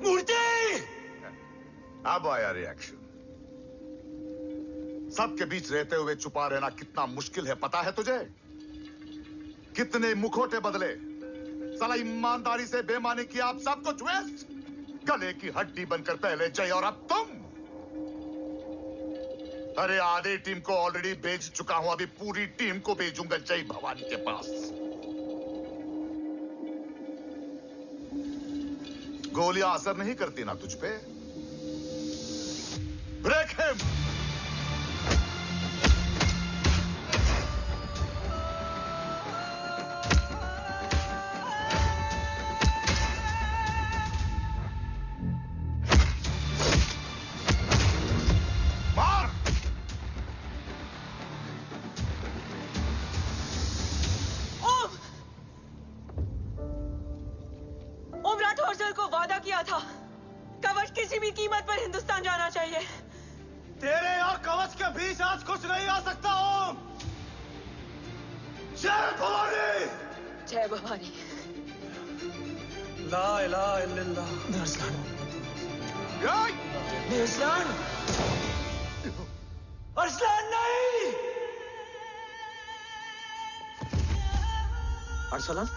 मूर्ति! अब आया रिएक्शन। सबके बीच रहते हुए छुपा रहना कितना मुश्किल है पता है तुझे? कितने मुखौटे बदले, साला ईमानदारी से बेईमानी किया, आप सब कुछ वेस्ट। गले की हड्डी बनकर पहले जय और अब तुम। अरे आधे टीम को ऑलरेडी भेज चुका हूं, अभी पूरी टीम को भेजूंगा जय भवानी के पास। गोलियां असर नहीं करती ना तुझ पे? Break him! कवच किसी भी कीमत पर हिंदुस्तान जाना चाहिए। तेरे और कवच के बीच आज कुछ नहीं आ सकता। ओम, जय भवानी! जय भवानी। ला इलाहा इल्लल्लाह। अरसलान! अरसलान नहीं! Arsalan?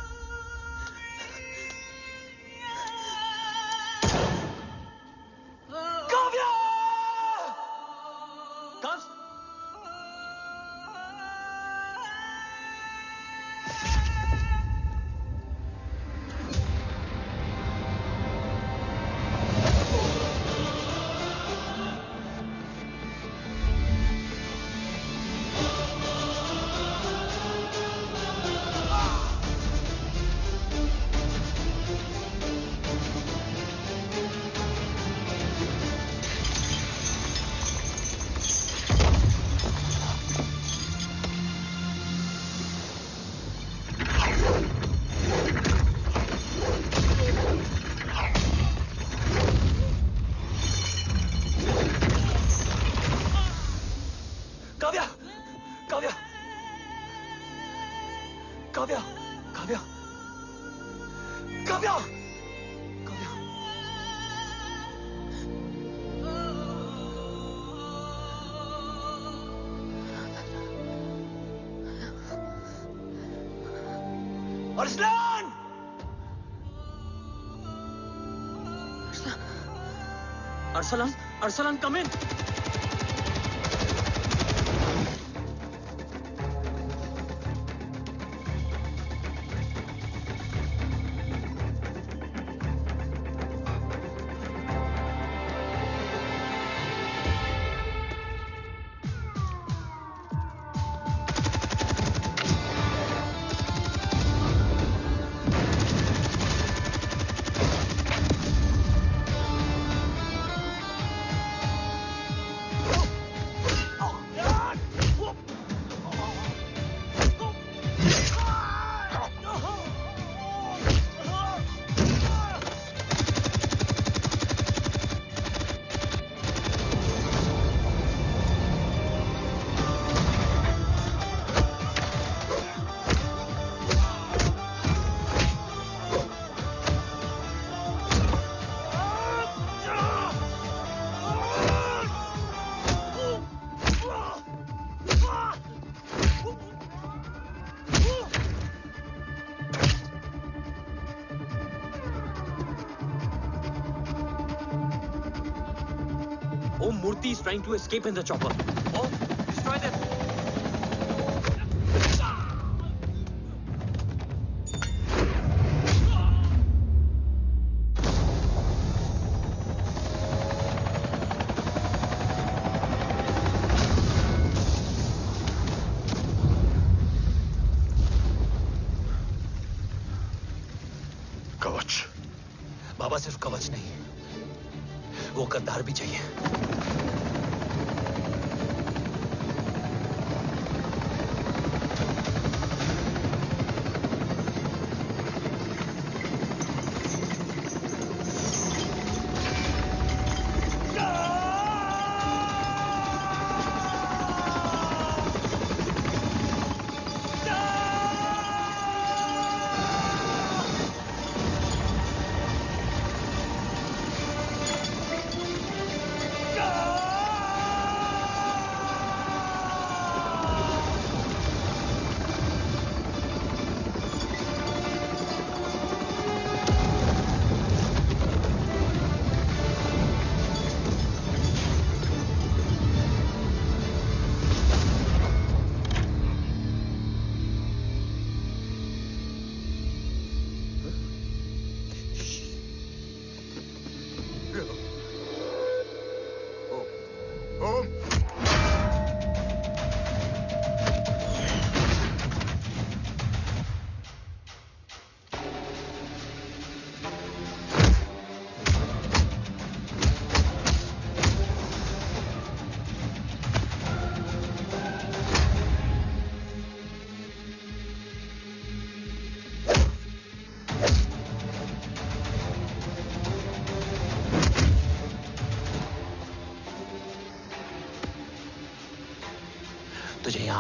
Arsalan! Arsalan, Arsalan, come in! Murthy is trying to escape in the chopper. Oh, destroy them! कवच। बाबा सिर्फ कवच नहीं, वो गद्दार भी चाहिए।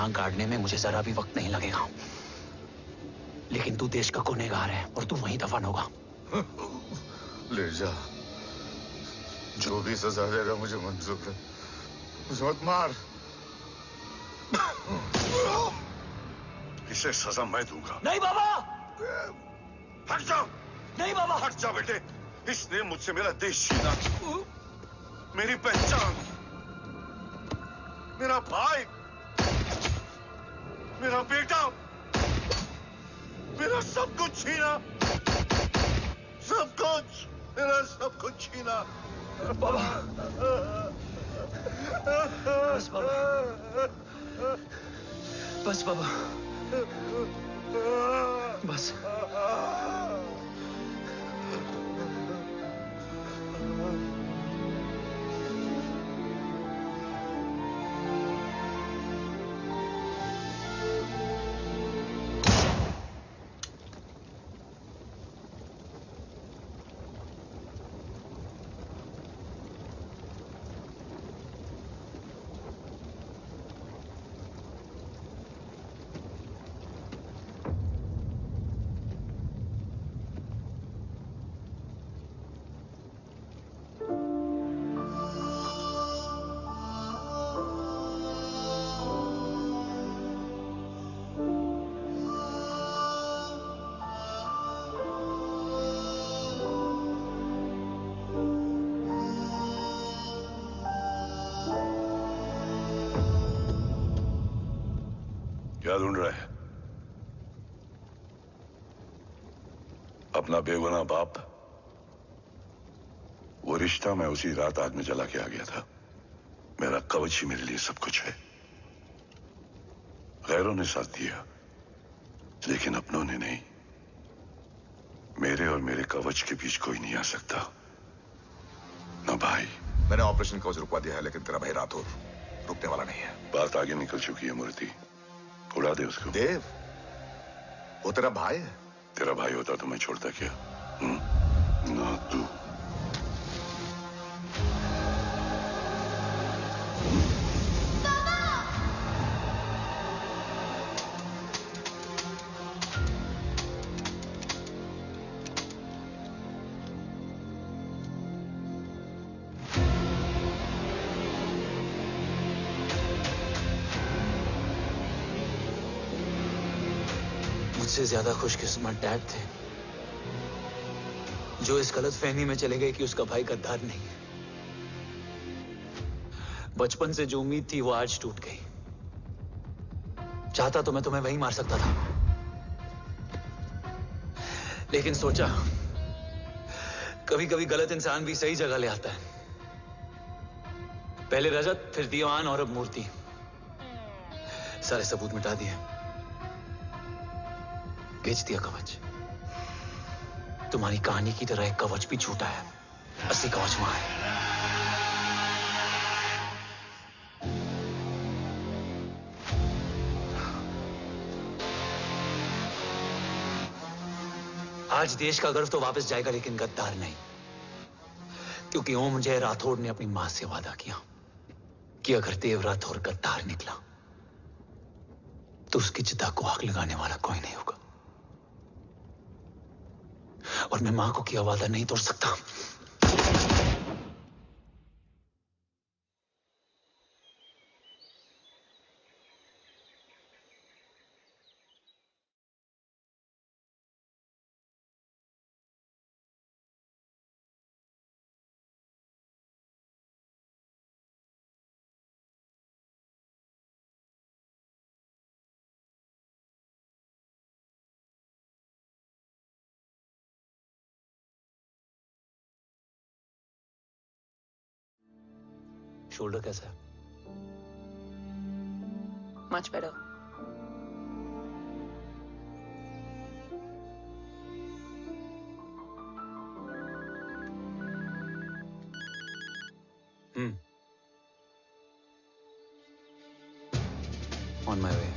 टांग काटने में मुझे जरा भी वक्त नहीं लगेगा, लेकिन तू देश का गुनहगार है और तू वहीं दफन होगा। ले जा, जो भी सजा देगा मुझे मंजूर है, मुझे मत मार। इसे सजा मैं दूंगा। नहीं बाबा, हट जाओ। नहीं बाबा, हट जा बेटे। इसने मुझसे मेरा देश छीना, मेरी पहचान, मेरा भाई, मेरा बेटा, मेरा सब कुछ छीना, सब कुछ, मेरा सब कुछ छीना। बाबा, बस बाबा, बस बाबा, बस। क्या ढूंढ रहा है? अपना बेगुनाह बाप? वो रिश्ता मैं उसी रात आग में जला के आ गया था। मेरा कवच ही मेरे लिए सब कुछ है। गैरों ने साथ दिया, लेकिन अपनों ने नहीं। मेरे और मेरे कवच के बीच कोई नहीं आ सकता। ना भाई। मैंने ऑपरेशन कवच रुकवा दिया है, लेकिन तेरा भाई राठौर रुकने वाला नहीं है। बात आगे निकल चुकी है मूर्ति, उड़ा दे उसको। देव, वो तेरा भाई है। तेरा भाई होता तो मैं छोड़ता क्या? ना तू। मुझसे ज्यादा खुशकिस्मत डैड थे, जो इस गलतफहमी में चले गए कि उसका भाई गद्दार नहीं है। बचपन से जो उम्मीद थी वो आज टूट गई। चाहता तो मैं तुम्हें वहीं मार सकता था, लेकिन सोचा कभी कभी गलत इंसान भी सही जगह ले आता है। पहले रजत, फिर दीवान और अब मूर्ति। सारे सबूत मिटा दिए, बेच दिया कवच। तुम्हारी कहानी की तरह एक कवच भी छूटा है। असली कवच वहां है। आज देश का गर्व तो वापस जाएगा, लेकिन गद्दार नहीं, क्योंकि ओम जय राठौड़ ने अपनी मां से वादा किया कि अगर देव राठौड़ गद्दार निकला तो उसकी चिता को आग लगाने वाला कोई नहीं होगा। और मैं मां को किया वादा नहीं तोड़ सकता। शोल्डर कैसा है? Much better. On my way.